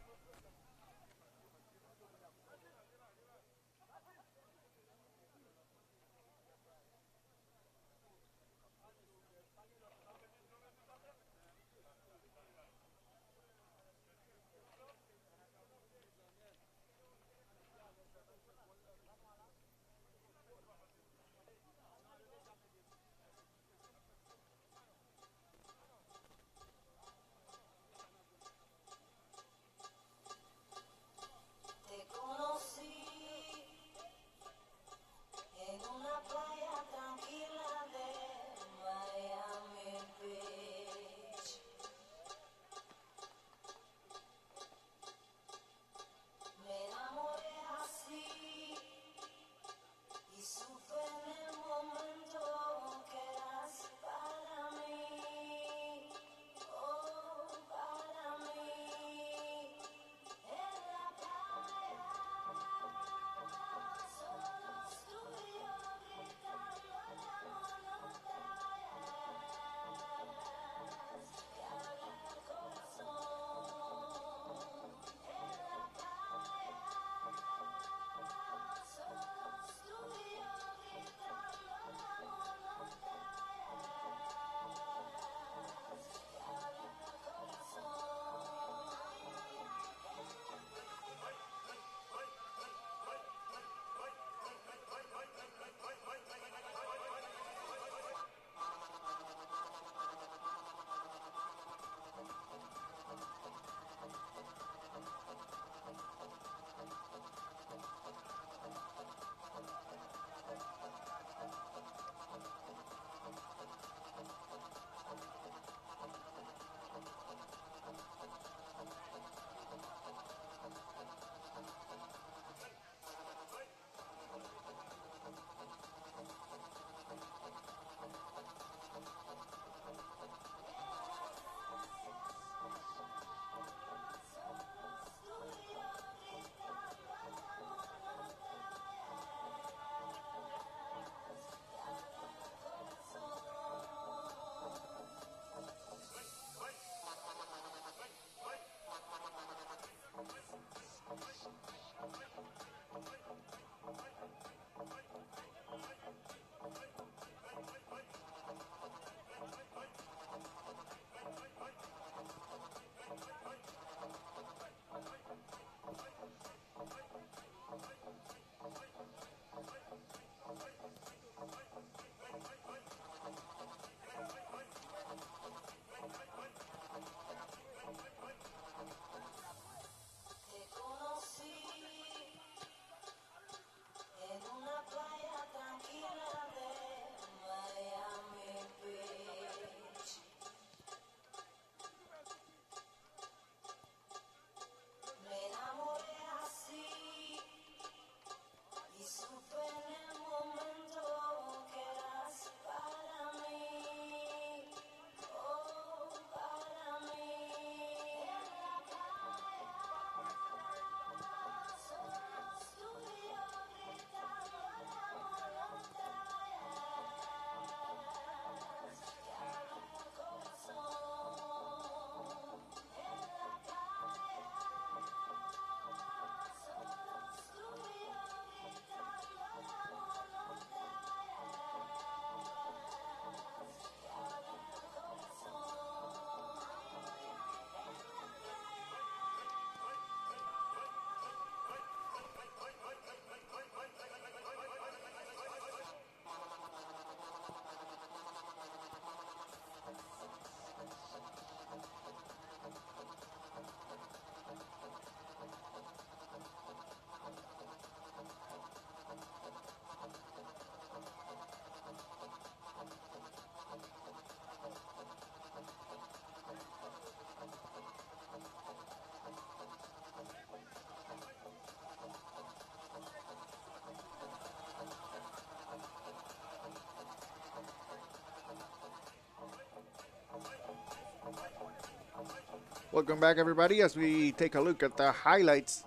Welcome back, everybody, as we take a look at the highlights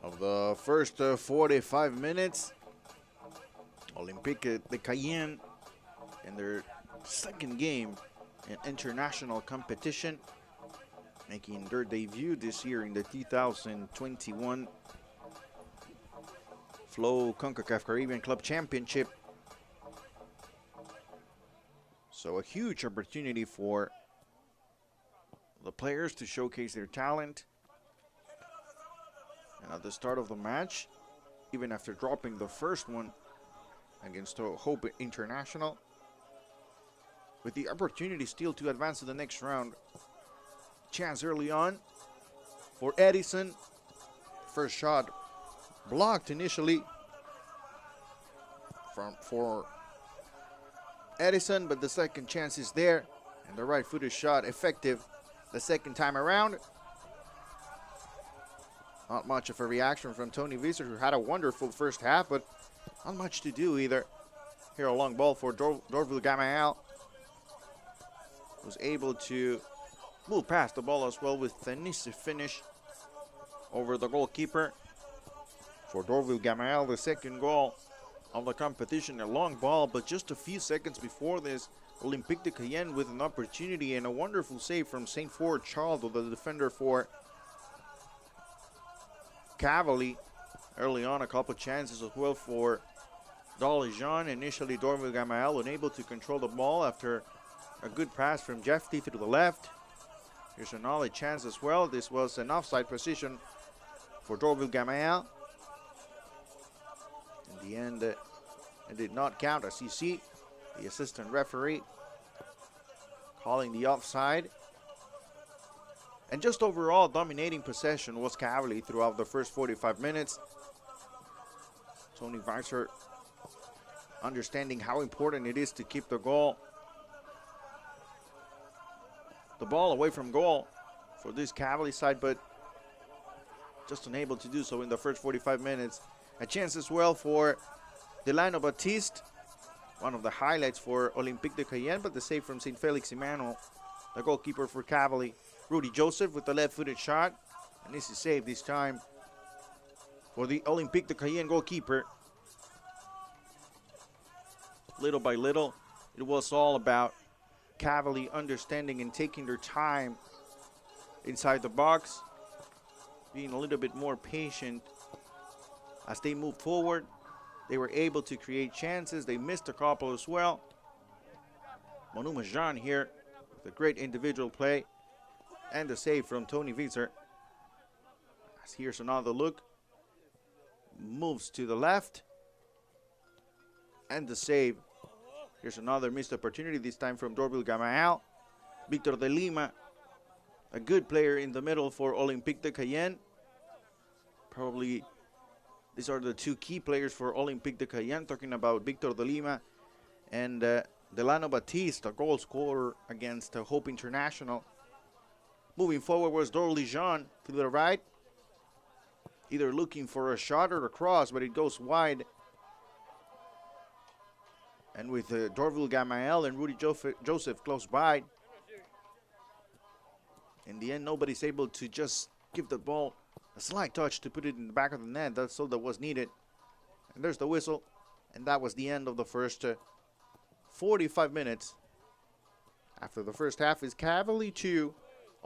of the first 45 minutes. Olympique de Cayenne in their second game in international competition, making their debut this year in the 2021 Flow Concacaf Caribbean Club Championship. So a huge opportunity for the players to showcase their talent. And at the start of the match, even after dropping the first one against Hope International, with the opportunity still to advance to the next round. Chance early on for Edison. First shot blocked initially for Edison, but the second chance is there, and the right-footed shot effective the second time around. Not much of a reaction from Tony Visser, who had a wonderful first half, but not much to do either. Here a long ball for Dorville Gamael, was able to move past the ball as well with a nice finish over the goalkeeper. For Dorville Gamael, the second goal of the competition, a long ball, but just a few seconds before this, Olympique de Cayenne with an opportunity and a wonderful save from St. Ford Chaldo, the defender for Cavaly. Early on, a couple chances as well for Dolly Jean. Initially, Dorville Gamael unable to control the ball after a good pass from Jeffty to the left. Here's another chance as well. This was an offside position for Dorville Gamael. In the end, it did not count, as you see. The assistant referee calling the offside. And just overall dominating possession was Cavaly throughout the first 45 minutes. Tony Visser understanding how important it is to keep the ball away from goal for this Cavaly side, but just unable to do so in the first 45 minutes. A chance as well for Delano Baptiste, one of the highlights for Olympique de Cayenne, but the save from St. Felix Emmanuel, the goalkeeper for Cavaly. Rudy Joseph with the left-footed shot, and this is saved this time for the Olympique de Cayenne goalkeeper. Little by little, it was all about Cavaly understanding and taking their time inside the box, being a little bit more patient as they moved forward. They were able to create chances. They missed a couple as well. Monuma Jean here with a great individual play and the save from Tony Visser. As here's another look. Moves to the left and the save. Here's another missed opportunity, this time from Dorville Gamael. Victor de Lima, a good player in the middle for Olympique de Cayenne. Probably these are the two key players for Olympique de Cayenne, talking about Victor de Lima and Delano Baptiste, a goal scorer against Hope International. Moving forward was Dorly Jean to the right, either looking for a shot or a cross, but it goes wide. And with Dorville Gamael and Rudy Joseph close by, in the end, nobody's able to just give the ball a slight touch to put it in the back of the net. That's all that was needed. And there's the whistle. And that was the end of the first 45 minutes. After the first half is Cavaly 2,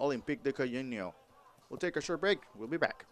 Olympique de Cayenne 0. We'll take a short break. We'll be back.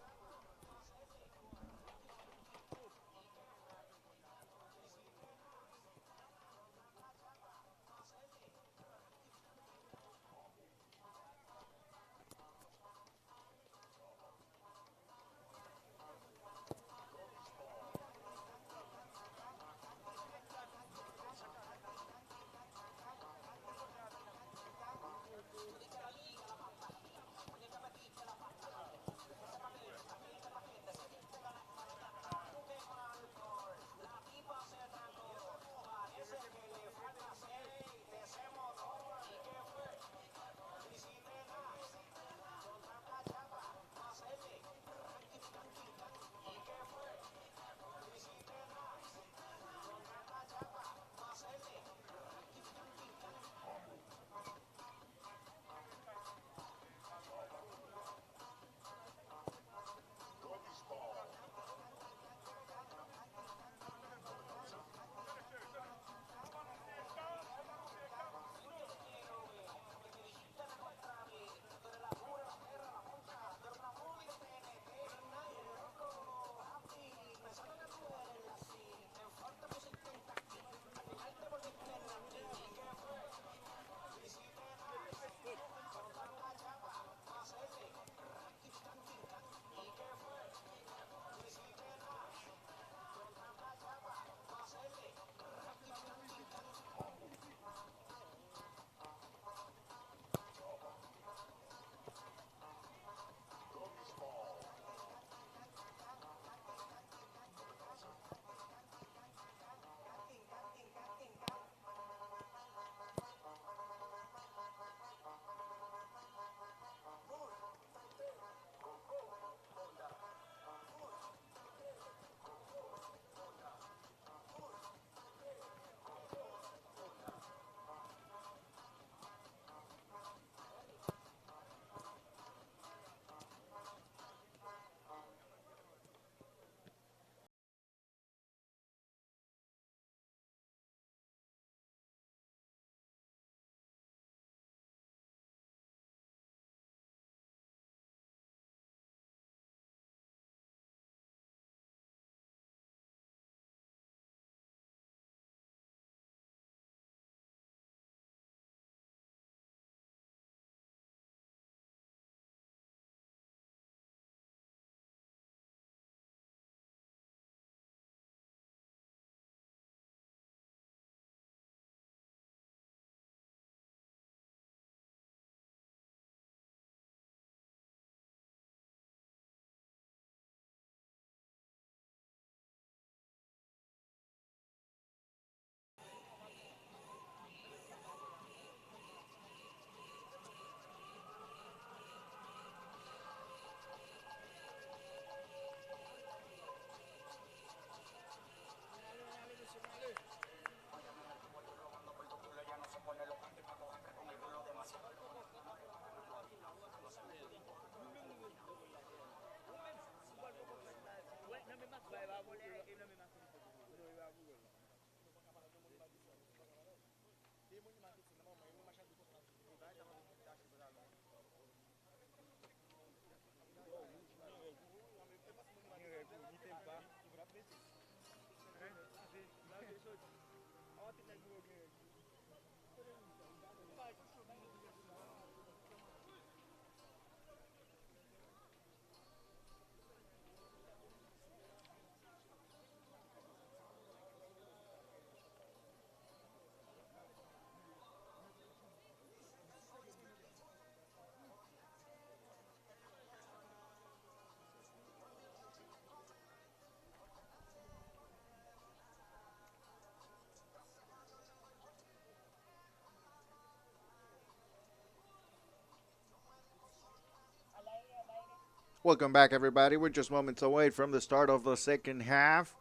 Welcome back, everybody. We're just moments away from the start of the second half.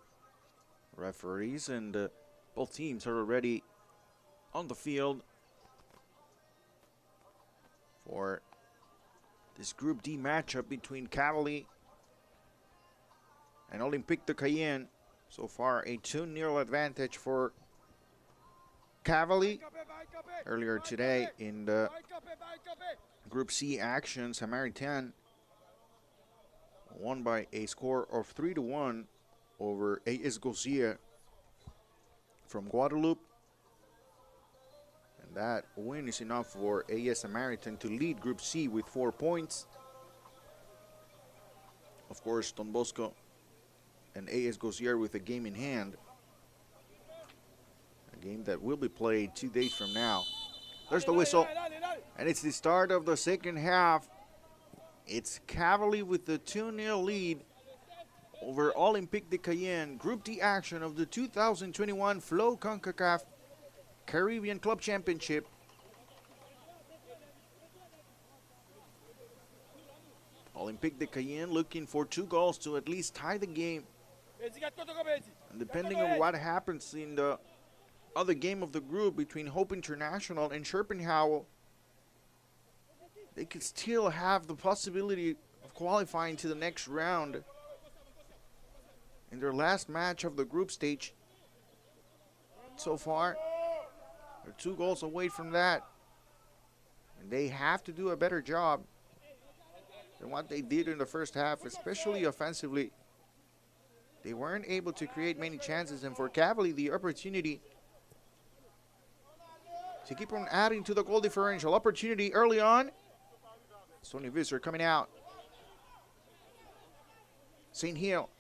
Referees and both teams are already on the field for this Group D matchup between Cavaly and Olympique de Cayenne. So far, a 2-0 advantage for Cavaly. Earlier today in the Group C action, Samaritan won by a score of 3-1 over AS Gauzier from Guadeloupe. And that win is enough for AS Samaritan to lead Group C with 4 points. Of course, Don Bosco and AS Gauzier with a game in hand. A game that will be played 2 days from now. There's the whistle. And it's the start of the second half. It's Cavaly with the 2-0 lead over Olympique de Cayenne. Group D action of the 2021 Flow Concacaf Caribbean Club Championship. Olympique de Cayenne looking for 2 goals to at least tie the game. And depending on what happens in the other game of the group between Hope International and Schopenhauer, they could still have the possibility of qualifying to the next round in their last match of the group stage. So far, they're 2 goals away from that. And they have to do a better job than what they did in the first half, especially offensively. They weren't able to create many chances, and for Cavaly, the opportunity to keep on adding to the goal differential. Opportunity early on. Sonny Visser coming out. St. Hill.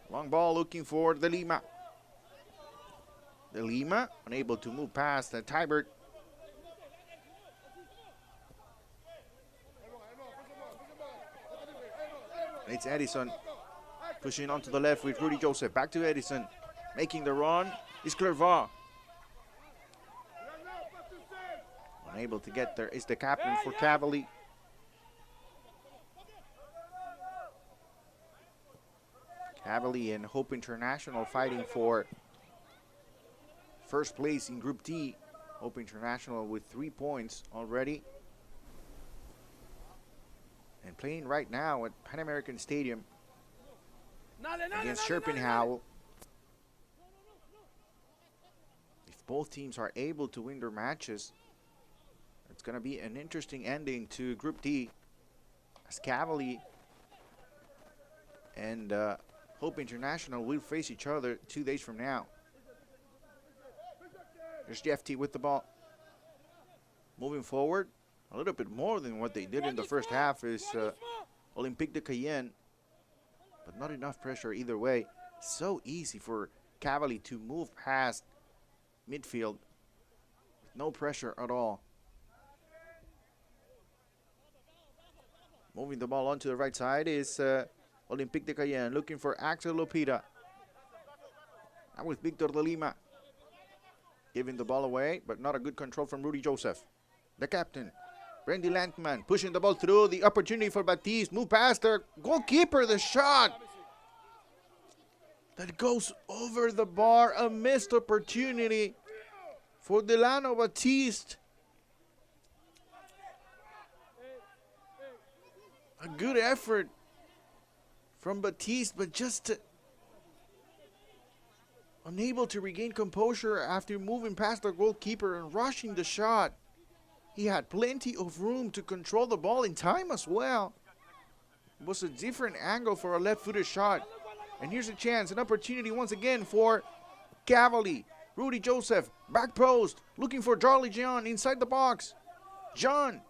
Long ball looking for De Lima. De Lima unable to move past Tybert. And it's Edison pushing onto the left with Rudy Joseph. Back to Edison. Making the run is Clervaux. Unable to get there is the captain for Cavaly. Cavaly and Hope International fighting for first place in Group D. Hope International with 3 points already. And playing right now at Pan American Stadium against Schopenhauer. If both teams are able to win their matches, it's going to be an interesting ending to Group D, as Cavaly and Hope International will face each other 2 days from now. There's Jeff T with the ball. Moving forward, a little bit more than what they did in the first half is Olympique de Cayenne, but not enough pressure either way. So easy for Cavaly to move past midfield with no pressure at all. Moving the ball onto the right side is Olympique de Cayenne, looking for Axel Lopita. Now with Victor de Lima. Giving the ball away, but not a good control from Rudy Joseph. The captain, Brandy Lankman, pushing the ball through. The opportunity for Baptiste. Move past their goalkeeper. The shot that goes over the bar. A missed opportunity for Delano Baptiste. A good effort from Batiste, but just unable to regain composure after moving past the goalkeeper and rushing the shot. He had plenty of room to control the ball in time as well. It was a different angle for a left-footed shot. And here's a chance, an opportunity once again for Cavaly. Rudy Joseph, back post, looking for Charlie John inside the box. John.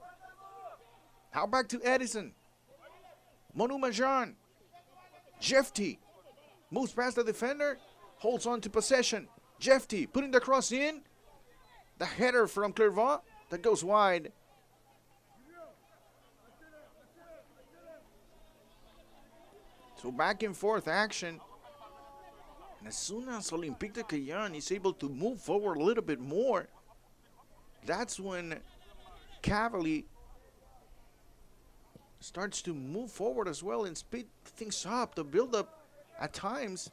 Now back to Edison. Monuma John. Jefty moves past the defender, holds on to possession. Jefty putting the cross in. The header from Clervaux that goes wide. So back and forth action. And as soon as Olympique de Cayenne is able to move forward a little bit more, that's when Cavaly starts to move forward as well and speed things up. The build-up at times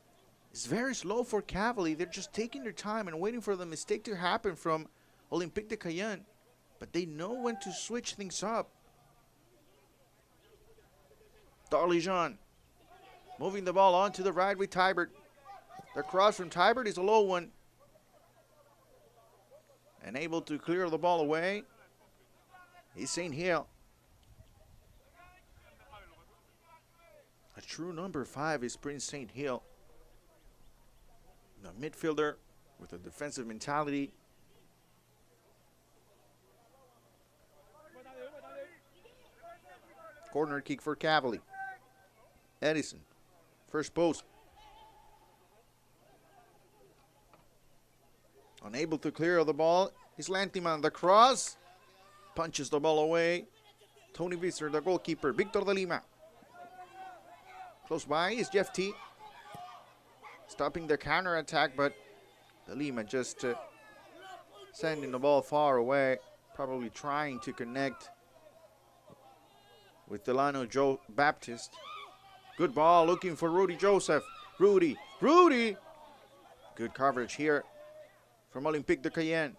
is very slow for Cavaly. They're just taking their time and waiting for the mistake to happen from Olympique de Cayenne. But they know when to switch things up. Darlijan moving the ball on to the right with Tybert. The cross from Tybert is a low one. And able to clear the ball away is St. Hill. A true number 5 is Prince St. Hill. The midfielder with a defensive mentality. Corner kick for Cavaly. Edison, first post. Unable to clear the ball is Lantiman. The cross punches the ball away. Tony Visser, the goalkeeper. Victor de Lima. Close by is Jeff T. Stopping the counter attack, but de Lima just sending the ball far away. Probably trying to connect with Delano Joe Baptiste. Good ball, looking for Rudy Joseph. Rudy. Good coverage here from Olympique de Cayenne.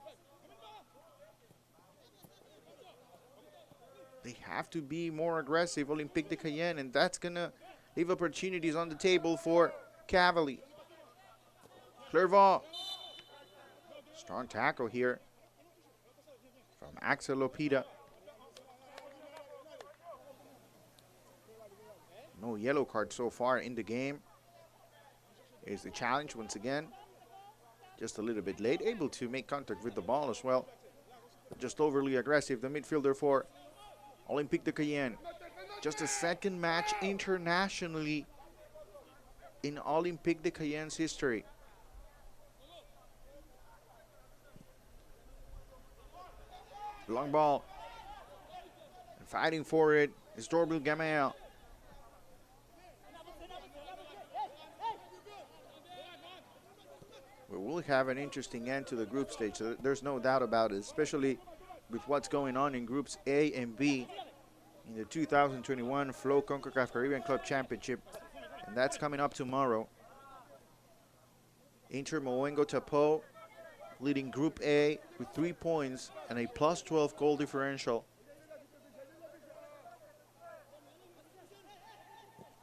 They have to be more aggressive, Olympique de Cayenne, and that's going to leave opportunities on the table for Cavaly. Clervaux. Strong tackle here from Axel Lopita. No yellow card so far in the game. Here's the challenge once again. Just a little bit late, able to make contact with the ball as well. Just overly aggressive, the midfielder for Olympique de Cayenne. Just a second match internationally in Olympique de Cayenne's history. Long ball. And fighting for it is Dorbil Gamel. We will have an interesting end to the group stage. So there's no doubt about it, especially with what's going on in groups A and B in the 2021 Flow Concacaf Caribbean Club Championship. And that's coming up tomorrow. Inter Moengo Tapo leading Group A with 3 points and a +12 goal differential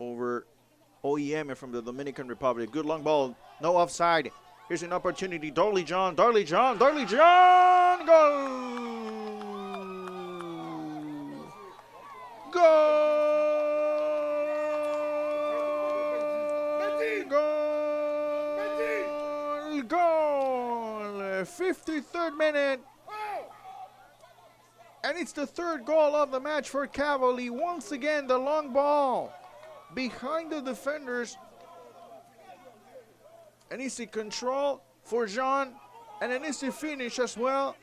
over OEM from the Dominican Republic. Good long ball, no offside. Here's an opportunity, Darlijan, goal! Goal! 53rd minute. And it's the third goal of the match for Cavaly. Once again, the long ball behind the defenders. An easy control for Jean and an easy finish as well.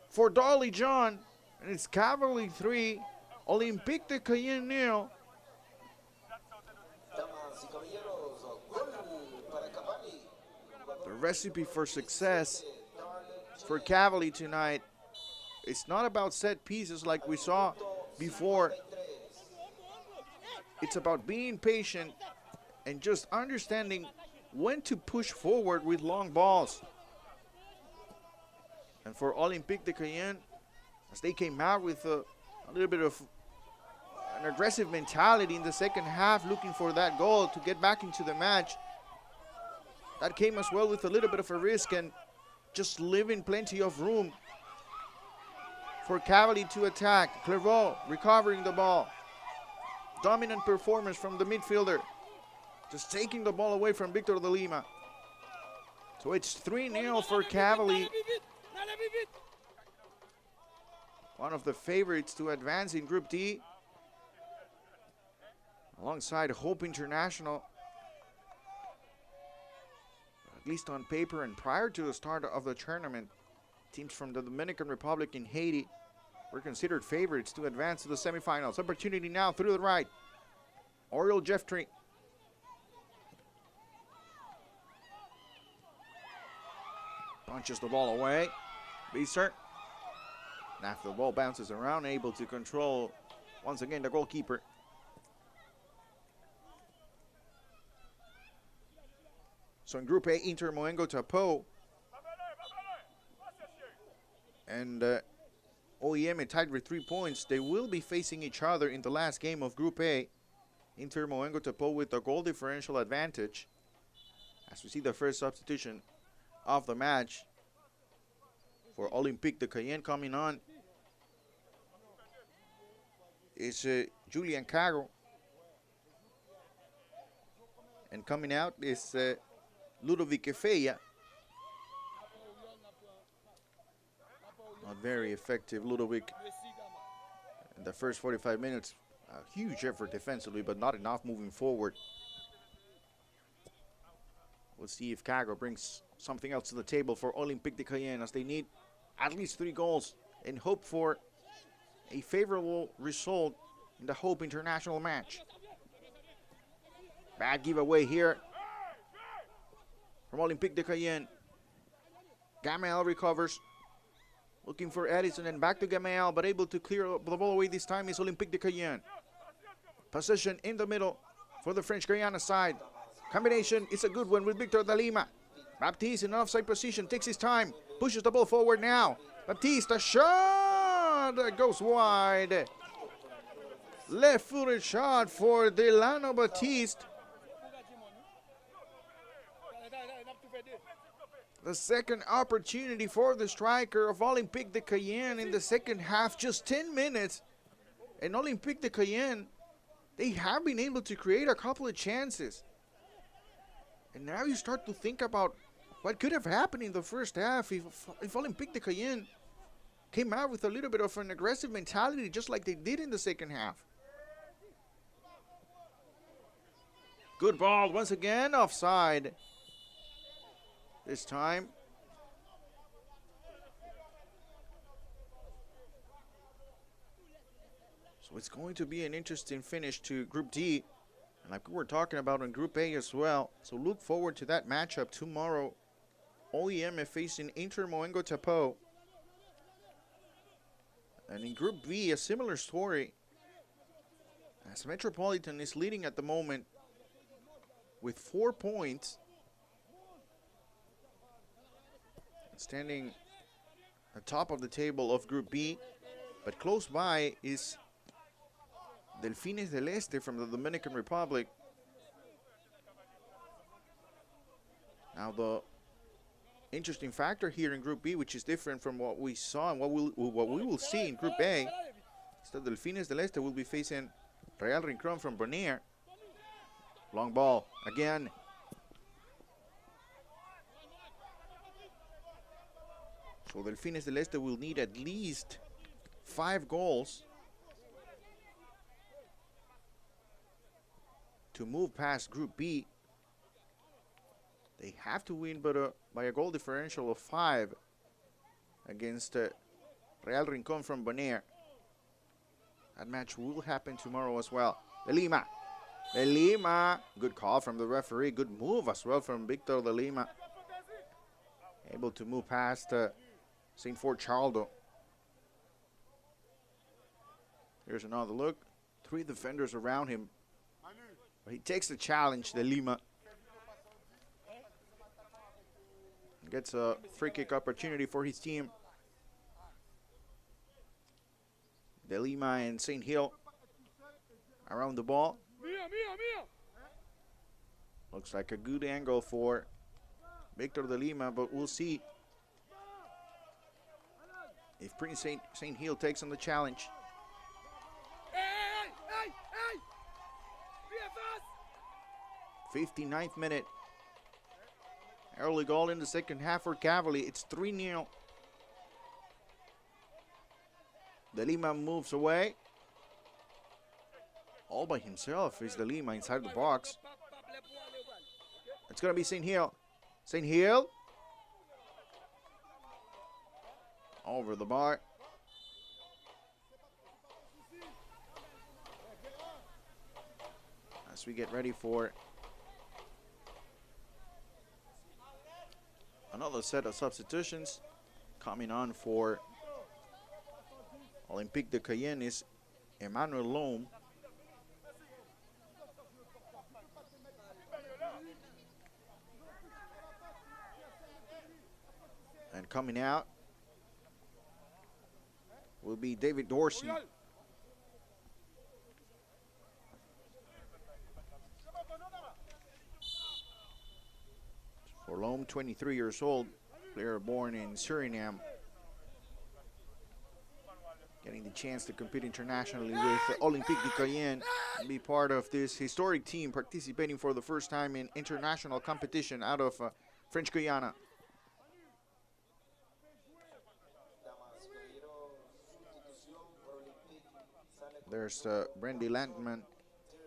For Dolly John, and it's Cavaly 3, Olympique de Cayenne 0. The recipe for success for Cavaly tonight, it's not about set pieces like we saw before. It's about being patient and just understanding when to push forward with long balls. And for Olympique de Cayenne, as they came out with a little bit of an aggressive mentality in the second half, looking for that goal to get back into the match. That came as well with a little bit of a risk and just leaving plenty of room for Cavaly to attack. Clervaux recovering the ball. Dominant performance from the midfielder. Just taking the ball away from Victor de Lima. So it's 3-0 for Cavaly. One of the favorites to advance in Group D. Alongside Hope International. At least on paper and prior to the start of the tournament, teams from the Dominican Republic and Haiti were considered favorites to advance to the semifinals. Opportunity now through the right. Oriel Jeffrey. Punches the ball away. Beeser. And after the ball bounces around, able to control once again the goalkeeper. So in Group A, Inter Moengo Tapo and OEM are tied with 3 points. They will be facing each other in the last game of Group A. Inter Moengo Tapo with a goal differential advantage. As we see the first substitution of the match for Olympique de Cayenne coming on is Julian Cago. And coming out is Ludovic Efeya. Not very effective, Ludovic. In the first 45 minutes, a huge effort defensively, but not enough moving forward. We'll see if Cago brings something else to the table for Olympique de Cayenne, as they need at least 3 goals and hope for a favorable result in the Hope International match. Bad giveaway here from Olympique de Cayenne. Gamel recovers. Looking for Edison and back to Gamel, but able to clear the ball away this time is Olympique de Cayenne. Possession in the middle for the French Guiana side. Combination, it's a good one with Victor de Lima. Baptiste in offside position, takes his time, pushes the ball forward now. Baptiste, a shot that goes wide. Left-footed shot for Delano Baptiste. The second opportunity for the striker of Olympique de Cayenne in the second half, just 10 minutes. And Olympique de Cayenne, they have been able to create a couple of chances. And now you start to think about what could have happened in the first half if Olympique de Cayenne came out with a little bit of an aggressive mentality, just like they did in the second half. Good ball once again, offside. This time. So it's going to be an interesting finish to Group D. And like we were talking about in Group A as well. So look forward to that matchup tomorrow. OEM is facing Inter Moengo Tapo. And in Group B, a similar story. As Metropolitan is leading at the moment with 4 points. Standing atop of the table of Group B, but close by is Delfines del Este from the Dominican Republic. Now the interesting factor here in Group B, which is different from what we saw and what we will see in Group A, is that Delfines del Este will be facing Real Rincon from Bonaire. Long ball again. So Delfines del Este will need at least 5 goals to move past Group B. They have to win by a goal differential of 5 against Real Rincon from Bonaire. That match will happen tomorrow as well. De Lima. Good call from the referee. Good move as well from Victor de Lima. Able to move past St. Fort Chaldo. Here's another look. 3 defenders around him. But he takes the challenge, De Lima. Gets a free kick opportunity for his team. De Lima and St. Hill around the ball. Looks like a good angle for Victor De Lima, but we'll see if Prince St. Hill takes on the challenge. 59th minute. Early goal in the second half for Cavaly. It's 3-0. De Lima moves away. All by himself is De Lima inside the box. It's going to be St. Hill. St. Hill. Over the bar. As we get ready for another set of substitutions coming on for Olympique de Cayenne is Emmanuel Loam. And coming out will be David Dorsey. For Loam, 23 years old, player born in Suriname, getting the chance to compete internationally with Olympique de Cayenne and be part of this historic team participating for the first time in international competition out of French Guiana. There's Brandy Landman,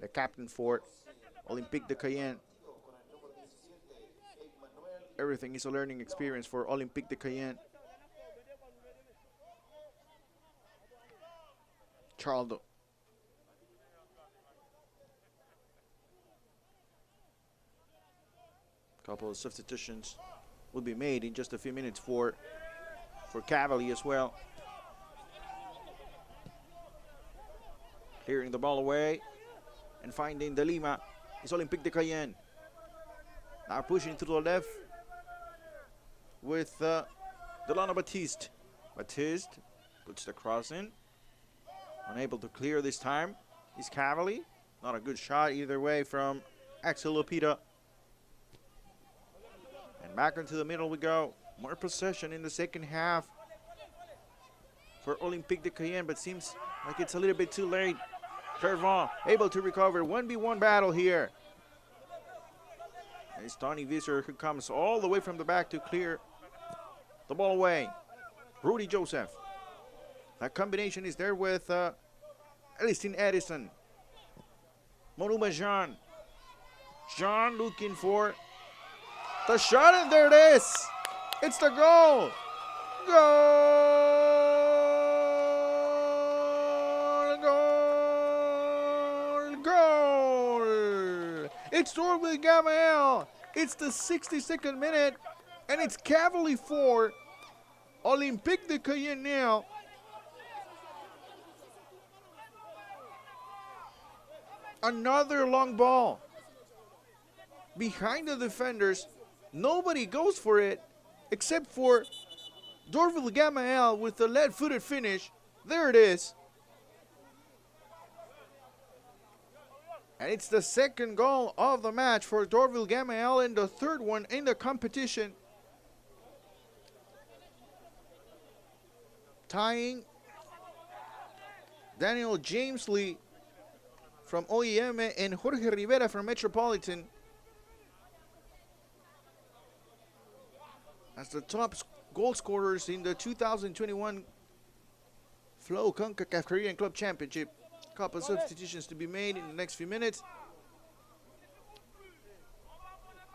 the captain for Olympique de Cayenne. Everything is a learning experience for Olympique de Cayenne. Charldo. Couple of substitutions will be made in just a few minutes for Cavaly as well. Clearing the ball away and finding De Lima is Olympique de Cayenne. Now pushing to the left with Delano Baptiste. Baptiste puts the cross in. Unable to clear this time is Cavaly. Not a good shot either way from Axel Lupita. And back into the middle we go. More possession in the second half for Olympique de Cayenne, but seems like it's a little bit too late. Clervaux able to recover. 1v1 battle here. And it's Tony Visser who comes all the way from the back to clear the ball away. Rudy Joseph. That combination is there with Elistine Edison. Monuma Jean. Jean looking for the shot, and there it is. It's the goal. Goal. Goal. Goal. It's Dorville Gamael. It's the 62nd minute, and it's Cavaly 4. Olympique de Cayenne now. Another long ball. Behind the defenders, nobody goes for it except for Dorville Gamael with the lead-footed finish. There it is. And it's the second goal of the match for Dorville Gamael and the third one in the competition. Tying Daniel James Lee from OEM and Jorge Rivera from Metropolitan as the top goal scorers in the 2021 Flow Concacaf Caribbean Club Championship. Couple substitutions to be made in the next few minutes.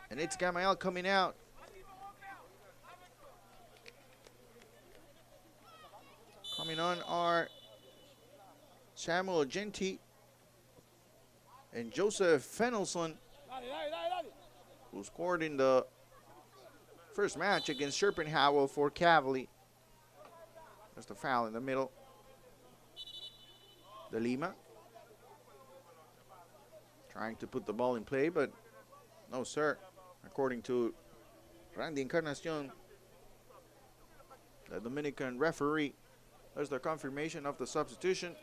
And it's Gamael coming out. Coming on are Samuel Genti and Joseph Fennelson, who scored in the first match against Schopenhauer for Cavaly. There's the foul in the middle. De Lima trying to put the ball in play, but no, sir. According to Randy Encarnacion, the Dominican referee, There's the confirmation of the substitution.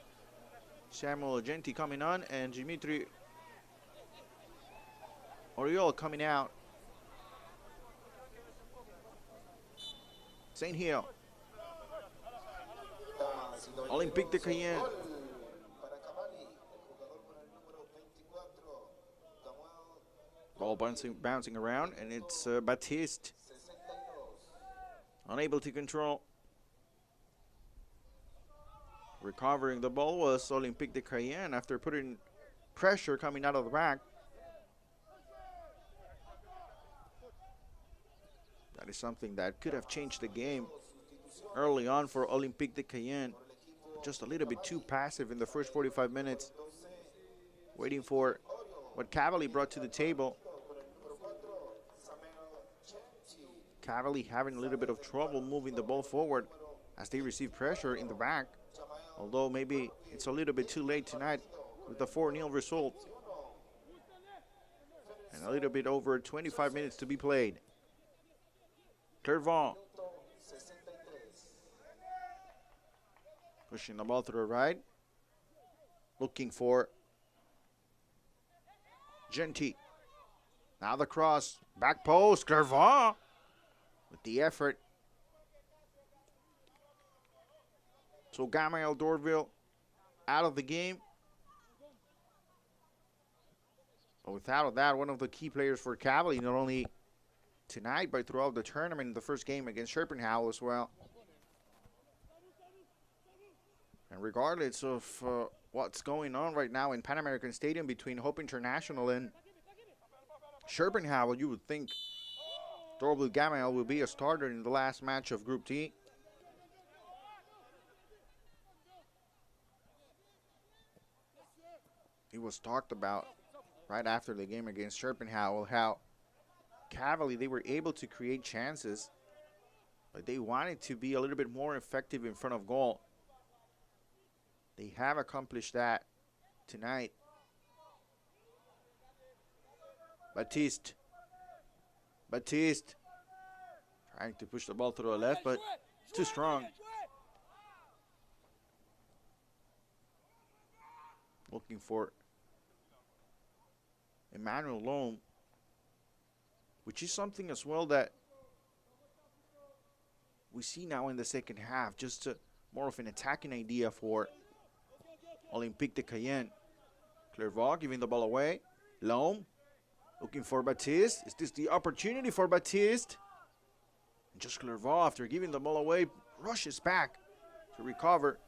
Samuel Genti coming on and Dimitri Oriol coming out. St. Hill. Olympique de Cayenne. Ball bouncing around, and it's Baptiste. Unable to control. Recovering the ball was Olympique de Cayenne after putting pressure coming out of the back. That is something that could have changed the game early on for Olympique de Cayenne. Just a little bit too passive in the first 45 minutes, waiting for what Cavaly brought to the table. Cavaly having a little bit of trouble moving the ball forward as they receive pressure in the back. Although maybe it's a little bit too late tonight with the 4-0 result. And a little bit over 25 minutes to be played. Clervaux pushing the ball to the right. Looking for Genti. Now the cross. Back post. Clervaux with the effort. So Gamel Dorville out of the game. But without that, one of the key players for Cavaly, not only tonight, but throughout the tournament in the first game against Schopenhauer as well. And regardless of what's going on right now in Pan American Stadium between Hope International and Schopenhauer, you would think Dorville Gamel will be a starter in the last match of Group D. It was talked about right after the game against Schopenhauer how Cavaly, they were able to create chances, but they wanted to be a little bit more effective in front of goal. They have accomplished that tonight. Baptiste trying to push the ball to the left, but it's too strong. Looking for Emmanuel Loam, which is something as well that we see now in the second half, just more of an attacking idea for Olympique de Cayenne. Clervaux giving the ball away. Loam looking for Baptiste. Is this the opportunity for Baptiste? And just Clervaux, after giving the ball away, rushes back to recover.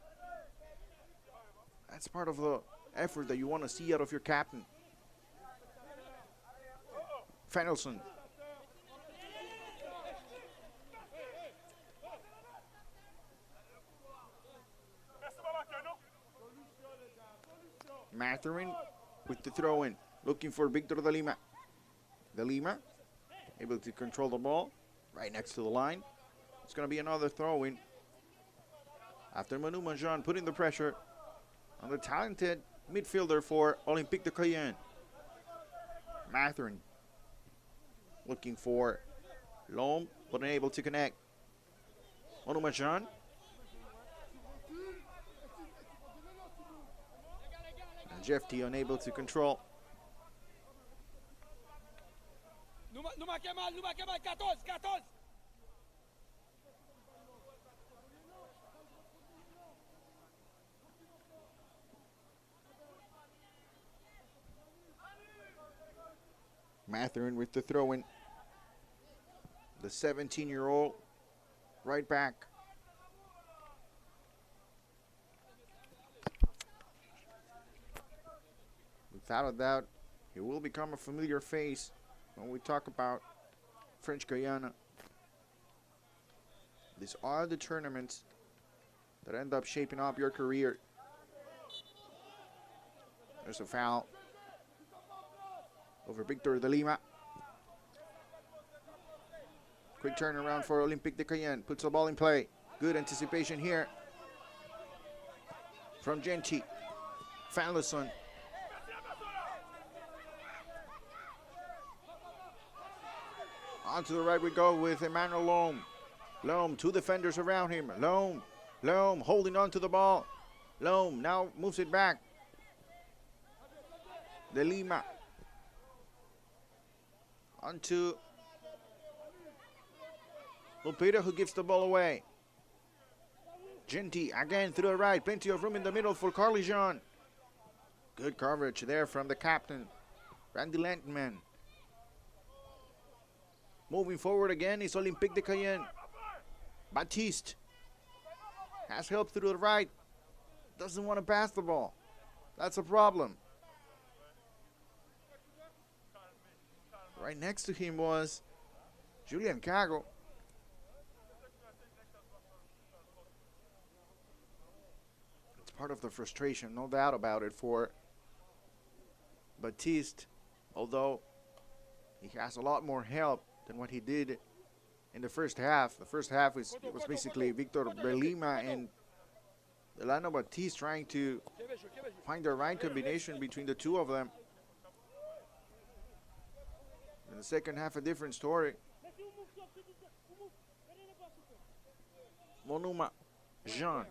That's part of the effort that you want to see out of your captain. Fennelson. Matherin with the throw-in, looking for Victor de Lima. De Lima able to control the ball right next to the line. It's going to be another throw-in after Manu Manjan putting the pressure on the talented midfielder for Olympique de Cayenne. Matherin looking for Loam, but unable to connect. Manu Manjan. And Jeff T unable to control. Matherin with the throw-in. The 17-year-old right back. Without a doubt, he will become a familiar face when we talk about French Guiana. These are the tournaments that end up shaping up your career. There's a foul over Victor de Lima. Quick turnaround for Olympique de Cayenne. Puts the ball in play. Good anticipation here from Genti. Fallison. On to the right we go with Emmanuel Loam. Loam, two defenders around him. Loam Loam holding on to the ball. Loam now moves it back. De Lima. Onto Lupita, who gives the ball away. Genty again through the right. Plenty of room in the middle for Carly Jean. Good coverage there from the captain, Randy Lantman. Moving forward again is Olympique de Cayenne. Baptiste has help through the right. Doesn't want to pass the ball. That's a problem. Right next to him was Julian Cago. It's part of the frustration, no doubt about it, for Baptiste, although he has a lot more help than what he did in the first half. The first half was basically Victor Belima and Delano Baptiste trying to find the right combination between the two of them. In the second half, a different story. Monuma Jean.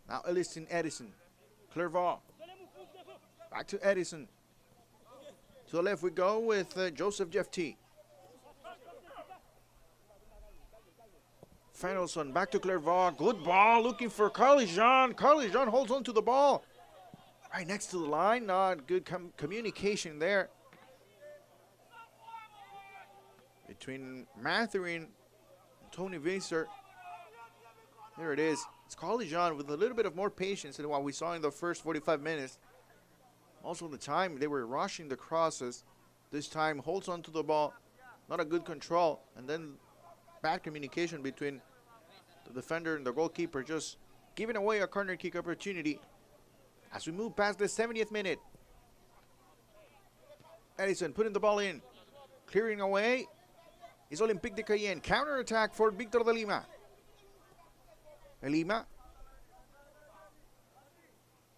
Now Edison. Clervaux. Back to Edison. To the left we go with Joseph Jefty. Fenelson back to Clervaux. Good ball looking for Carly Jean. Carly Jean holds on to the ball. Right next to the line. Not good communication there between Mathurin and Tony Visser. There it is. It's Carly Jean with a little bit of more patience than what we saw in the first 45 minutes. Also, the time they were rushing the crosses. This time holds on to the ball. Not a good control. And then bad communication between the defender and the goalkeeper, just giving away a corner kick opportunity. As we move past the 70th minute. Edison putting the ball in. Clearing away is Olympique de Cayenne. Counter attack for Victor de Lima. De Lima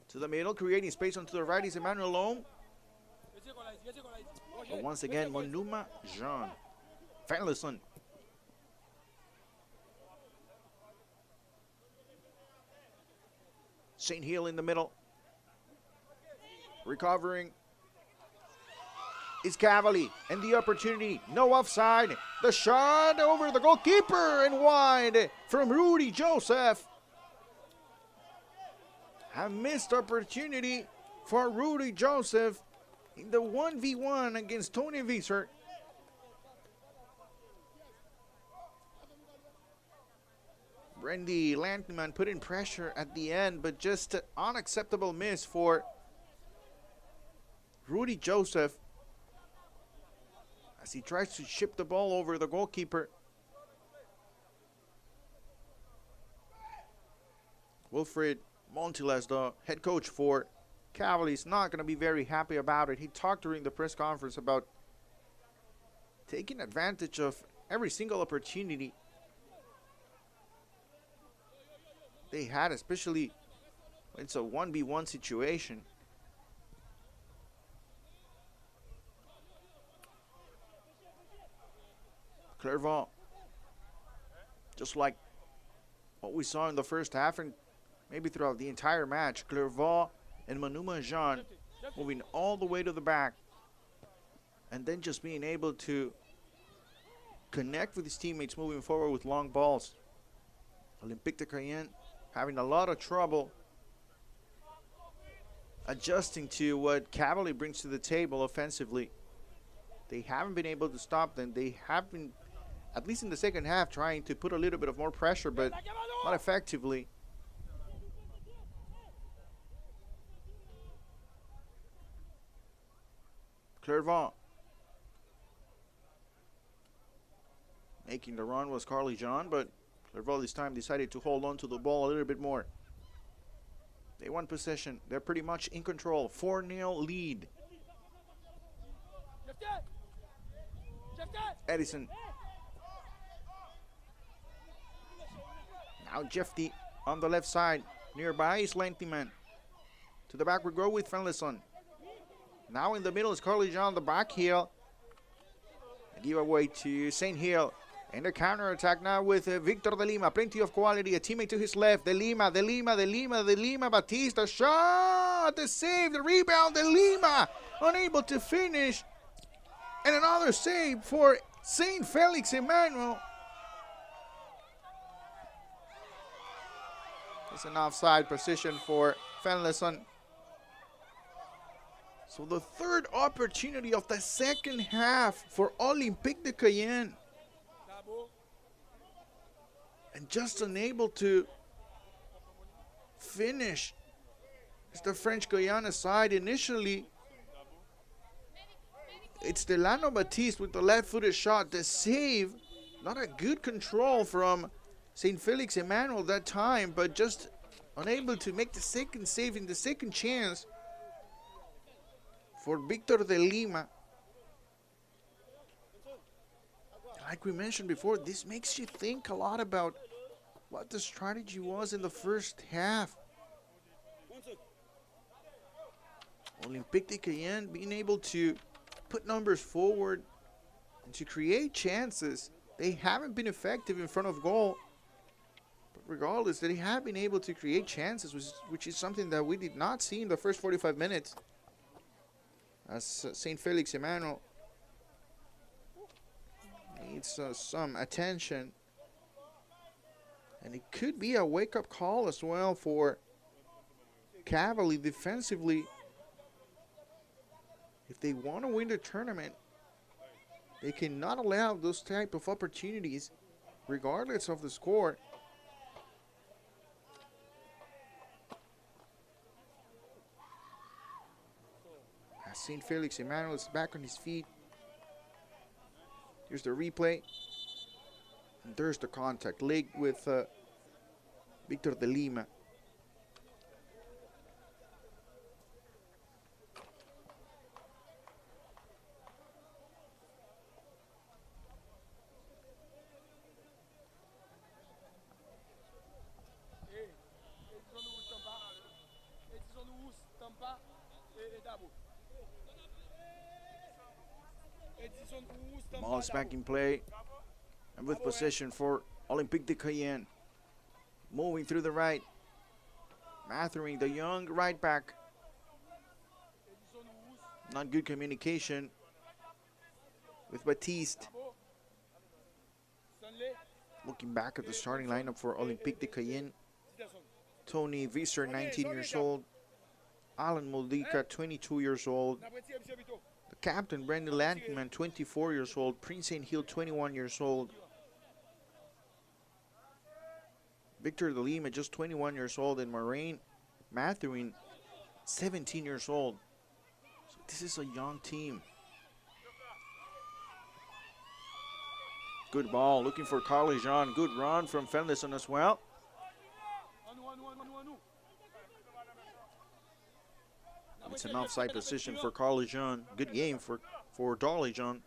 to the middle, creating space onto the right is Emmanuel Loam. But once again, Monuma Jean. Fenelson. St. Hill in the middle. Recovering is Cavaly, and the opportunity, no offside. The shot over the goalkeeper and wide from Rudy Joseph. A missed opportunity for Rudy Joseph in the 1v1 against Tony Visser. Randy Lantman put in pressure at the end, but just an unacceptable miss for Rudy Joseph as he tries to chip the ball over the goalkeeper. Wilfred Montiles, the head coach for Cavaly, is not going to be very happy about it. He talked during the press conference about taking advantage of every single opportunity they had, especially when it's a 1v1 situation. Clervaux, just like what we saw in the first half and maybe throughout the entire match, Clervaux and Monuma Jean moving all the way to the back and then just being able to connect with his teammates moving forward with long balls. Olympique de Cayenne having a lot of trouble adjusting to what Cavaly brings to the table offensively. They haven't been able to stop them. They have been, at least in the second half, trying to put a little bit of more pressure, but not effectively. Clervaux. Making the run was Carly Jean, but Clervaux this time decided to hold on to the ball a little bit more. They won possession. They're pretty much in control. 4-0 lead. Edison. Now Jefty on the left side. Nearby is Lentiman. To the back we go with Fenelson. Now in the middle is Carly Jean on the back heel. A giveaway to St. Hill. And a counter-attack now with Victor de Lima. Plenty of quality. A teammate to his left. De Lima. Batista. Shot. The save. The rebound. De Lima. Unable to finish. And another save for St. Felix Emmanuel. It's an offside position for Fenlesson. So the third opportunity of the second half for Olympique de Cayenne. And just unable to finish. It's the French Guiana side. Initially, it's Delano Batiste with the left-footed shot. The save, not a good control from St. Felix Emmanuel that time, but just unable to make the second save in the second chance for Victor de Lima. Like we mentioned before, this makes you think a lot about what the strategy was in the first half. Olympique de Cayenne being able to put numbers forward and to create chances. They haven't been effective in front of goal. But regardless, they have been able to create chances, which is something that we did not see in the first 45 minutes. As St. Felix Emmanuel needs some attention. And it could be a wake-up call as well for Cavaly defensively. If they want to win the tournament, they cannot allow those type of opportunities, regardless of the score. As St. Felix Emmanuel is back on his feet. Here's the replay. And there's the contact. Leg with Victor de Lima. Ball is back in play. And with possession for Olympique de Cayenne. Moving through the right. Mathering, the young right back. Not good communication with Batiste. Looking back at the starting lineup for Olympique de Cayenne. Tony Visser, 19 years old. Alan Moldica, 22 years old. The captain, Brendan Landman, 24 years old. Prince St. Hill, 21 years old. Victor de Lima, just 21 years old. And Moraine Mathurin, 17 years old. So this is a young team. Good ball, looking for Carly Jean. Good run from Fenlesson as well. It's an offside position for Carly Jean. Good game for Dolly Jean.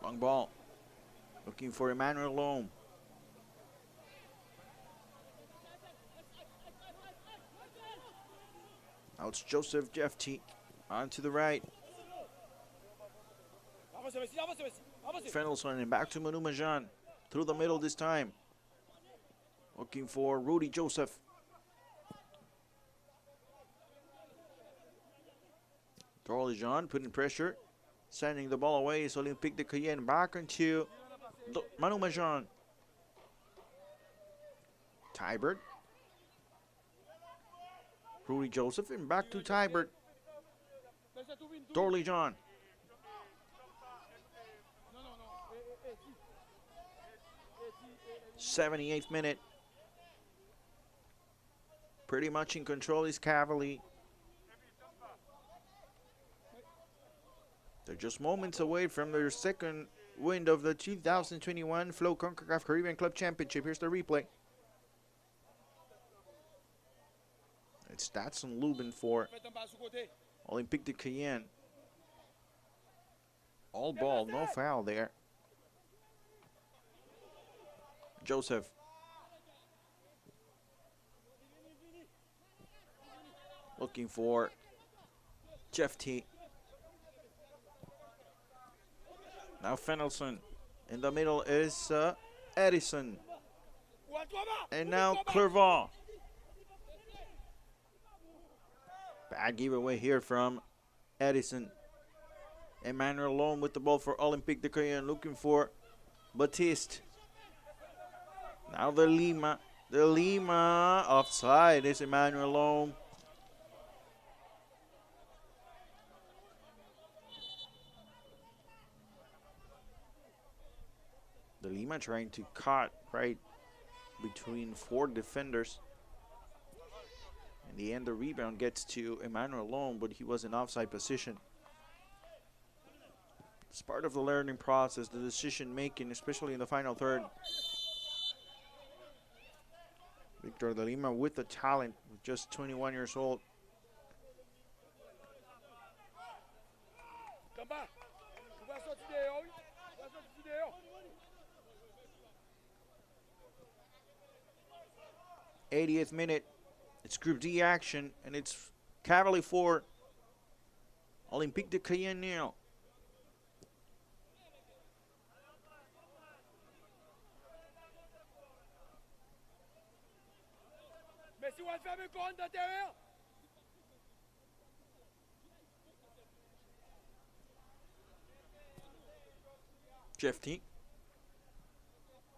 Long ball. Looking for Emmanuel Loam. Now it's Joseph Jeffty. On to the right. Fenelson and back to Manu Majan. Through the middle this time. Looking for Rudy Joseph. Dolly Jean putting pressure. Sending the ball away is Olympique de Cayenne. Back into Manu Majan. Tybert. Rudy Joseph and back to Tybert. Dorley John. '78th minute. Pretty much in control is Cavaly. They're just moments away from their second win of the 2021 Flow Concacaf Caribbean Club Championship. Here's the replay. It's Datsun Lubin for Olympique de Cayenne. All ball, no foul there. Joseph. Looking for Jeff T. Now Fennelson. In the middle is Edison. And now Clervaux. Bad giveaway here from Edison. Emmanuel alone with the ball for Olympique de Cayenne, looking for Batiste. Now the Lima. The Lima offside is Emmanuel alone. The Lima trying to cut right between 4 defenders. In the end, the rebound gets to Emmanuel alone, but he was in offside position. It's part of the learning process, the decision making, especially in the final third. Victor de Lima with the talent, just 21 years old. Come back. 80th minute. It's Group D action, and it's Cavaly 4, Olympique de Cayenne 0. Jeff T.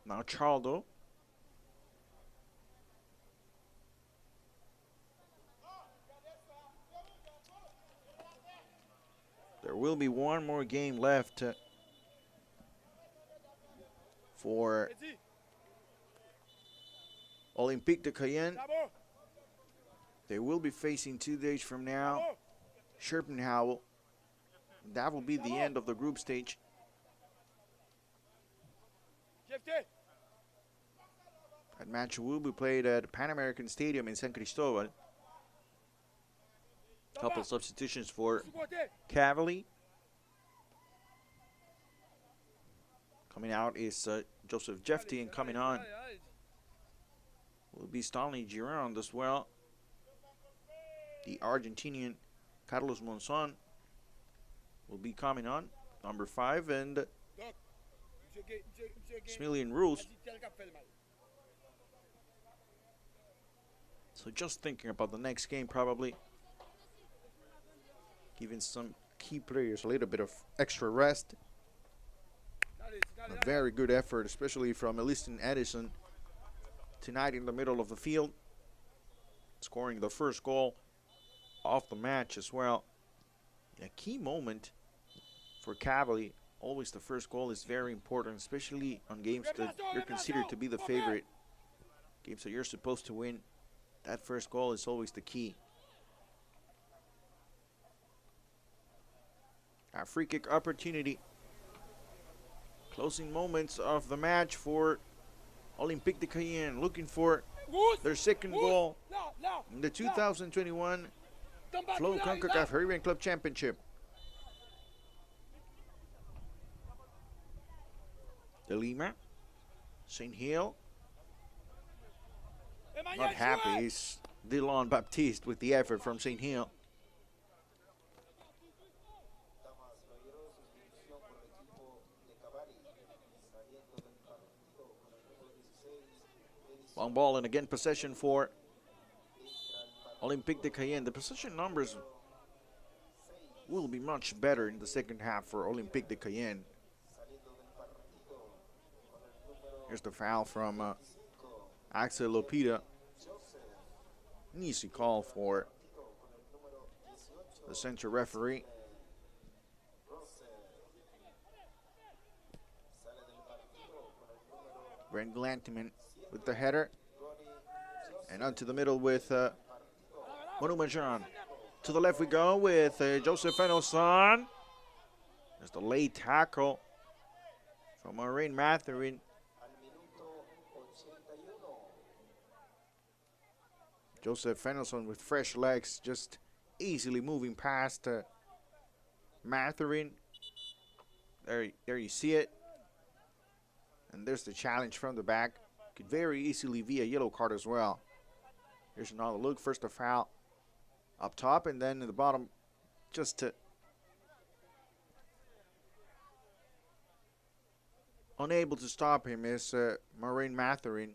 Now Charldo. There will be one more game left for Olympique de Cayenne. They will be facing 2 days from now Schopenhauer. That will be the end of the group stage. That match will be played at Pan American Stadium in San Cristobal. Couple substitutions for Cavaly. Coming out is Joseph Jefty, and coming on will be Stanley Giron as well. The Argentinian Carlos Monzon will be coming on, number 5, and Smillian Rules. So just thinking about the next game, probably giving some key players a little bit of extra rest. A very good effort, especially from Elistin Edison tonight in the middle of the field, scoring the first goal of the match as well. A key moment for Cavaly. Always the first goal is very important, especially on games that you're considered to be the favorite. Games that you're supposed to win. That first goal is always the key. A free kick opportunity. Closing moments of the match for Olympique de Cayenne, looking for their second goal in the 2021 Flow Concacaf Caribbean Club Championship. De Lima, St. Hill. Not happy is Dylan Baptiste with the effort from St. Hill. Long ball, and again possession for Olympique de Cayenne. The possession numbers will be much better in the second half for Olympique de Cayenne. Here's the foul from Axel Lopita. An easy call for the central referee. Brent Glantiman with the header. And onto the middle with Monumajan. To the left we go with Joseph Fennelson. There's the late tackle from Maureen Matherin. Joseph Fennelson with fresh legs, just easily moving past Matherin. There you see it. And there's the challenge from the back. Could very easily be a yellow card as well. Here's another look. First a foul up top, and then in the bottom, just to unable to stop him is Maureen Matherin.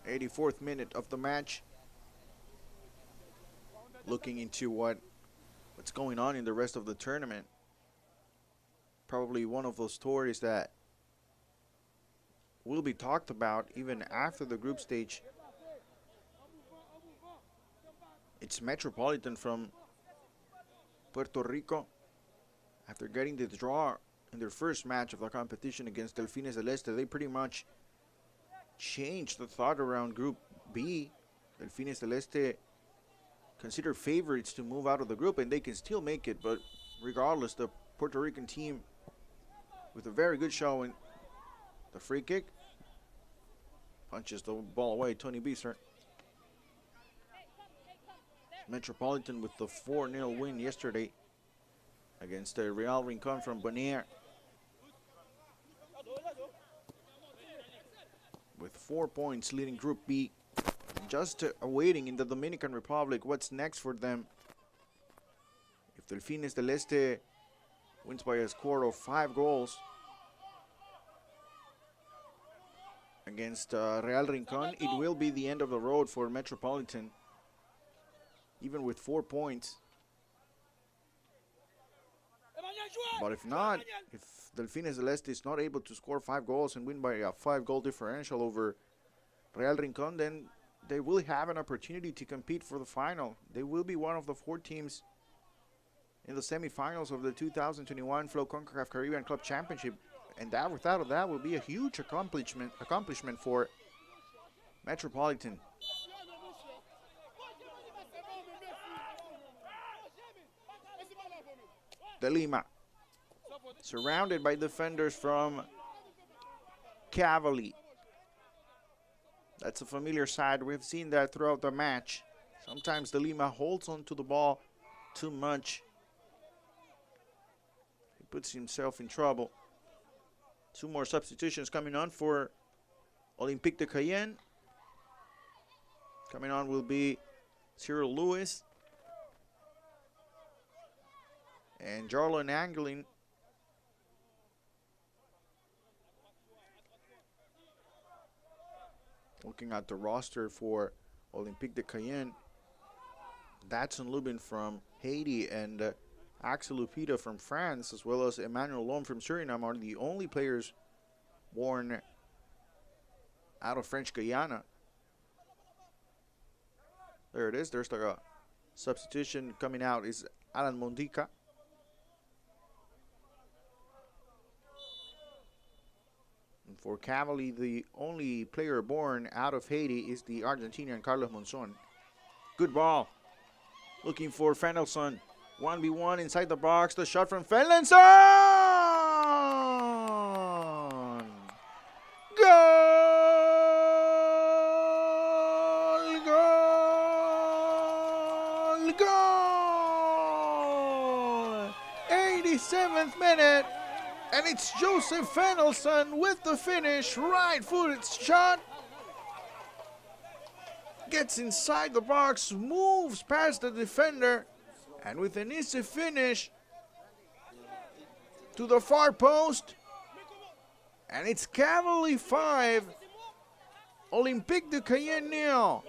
'84th minute of the match. Looking into what's going on in the rest of the tournament. Probably one of those stories that will be talked about even after the group stage. It's Metropolitan from Puerto Rico. After getting the draw in their first match of the competition against Delfines del Este, they pretty much changed the thought around Group B. Delfines del Este considered favorites to move out of the group, and they can still make it, but regardless, the Puerto Rican team with a very good showing. The free kick punches the ball away. Tony Beeser. Metropolitan with the 4-0 win yesterday against the Real Rincon from Bonaire, with 4 points leading Group B. Just awaiting in the Dominican Republic what's next for them. If Delfines del Este wins by a score of 5 goals against Real Rincon, it will be the end of the road for Metropolitan, even with 4 points. But if not, if Delfines del Este is not able to score 5 goals and win by a 5-goal differential over Real Rincon, then they will have an opportunity to compete for the final. They will be one of the 4 teams in the semifinals of the 2021 Flow Concacaf Caribbean Club Championship, and that, without a doubt, will be a huge accomplishment for Metropolitan. De Lima, surrounded by defenders from Cavaly. That's a familiar side. We've seen that throughout the match. Sometimes De Lima holds on to the ball too much. He puts himself in trouble. 2 more substitutions coming on for Olympique de Cayenne. Coming on will be Cyril Lewis and Jarlon Anglin. Looking at the roster for Olympique de Cayenne, Datsun Lubin from Haiti and Axel Lupita from France, as well as Emmanuel Lom from Suriname, are the only players born out of French Guyana. There it is. There's the substitution coming out is Alan Mondica. And for Cavaly, the only player born out of Haiti is the Argentinian Carlos Monzon. Good ball. Looking for Fenelson. 1v1 inside the box. The shot from Fenelson! Goal! Goal! Goal! 87th minute. And it's Joseph Fenelson with the finish. Right-footed shot. Gets inside the box, moves past the defender, and with an easy finish to the far post. And it's Cavaly 5, Olympique de Cayenne 0.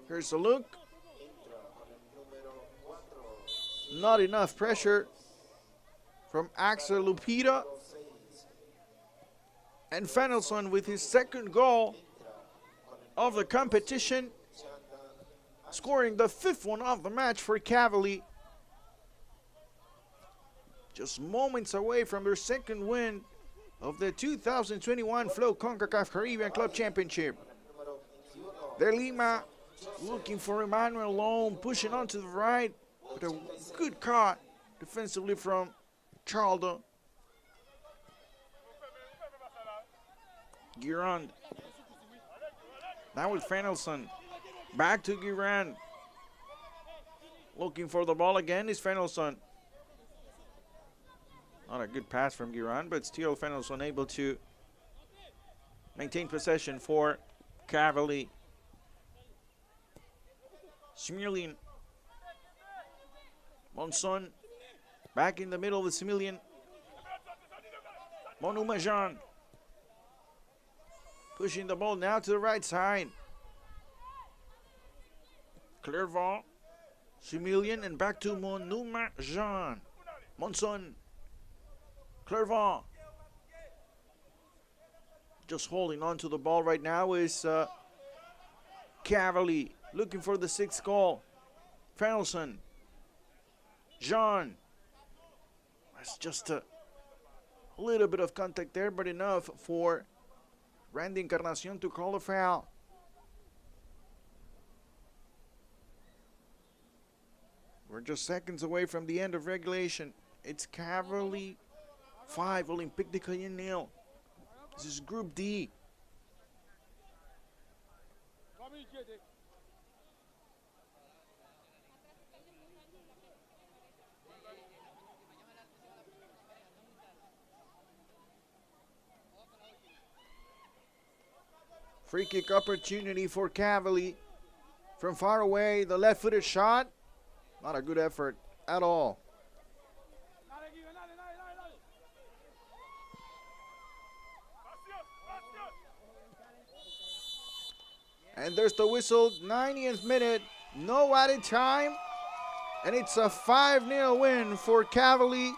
Here's a look. Not enough pressure from Axel Lupita. And Fenelson with his second goal of the competition, scoring the 5th one of the match for Cavaly. Just moments away from their second win of the 2021 Flow Concacaf Caribbean Club Championship. De Lima looking for Emmanuel Lom, pushing on to the right. But a good cut defensively from Charlton. Girand. Now with Fenelson. Back to Girand. Looking for the ball again is Fenelson. Not a good pass from Girand, but still Fenelson able to maintain possession for Cavaly. Smiljan. Monson. Back in the middle with Smiljan. Monumajan. Pushing the ball now to the right side. Clervaux. Smiljan and back to Monumajan. Monson. Clervaux. Just holding on to the ball right now is Cavaly. Looking for the sixth goal. Fenelson. Jean. That's just a little bit of contact there, but enough for Randy Encarnacion to call a foul. We're just seconds away from the end of regulation. It's Cavaly 5, Olympique de Cayenne 0. This is Group D. Free kick opportunity for Cavaly. From far away, the left-footed shot. Not a good effort at all. And there's the whistle, 90th minute, no added time. And it's a 5-0 win for Cavaly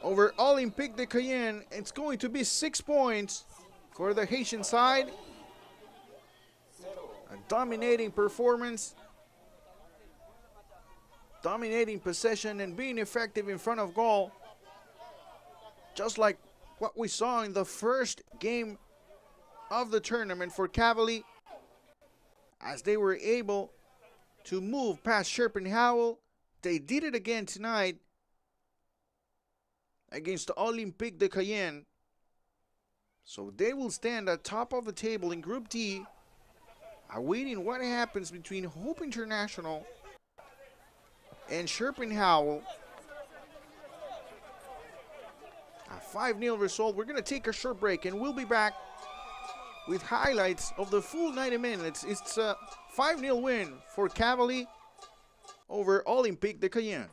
over Olympique de Cayenne. It's going to be 6 points for the Haitian side. A dominating performance, dominating possession and being effective in front of goal. Just like what we saw in the first game of the tournament for Cavaly, as they were able to move past Schopenhauer. They did it again tonight against Olympique de Cayenne. So they will stand at top of the table in Group D, awaiting what happens between Hope International and Schopenhauer. A 5-0 result. We're going to take a short break and we'll be back with highlights of the full 90 minutes. It's a 5-0 win for Cavaly over Olympique de Cayenne.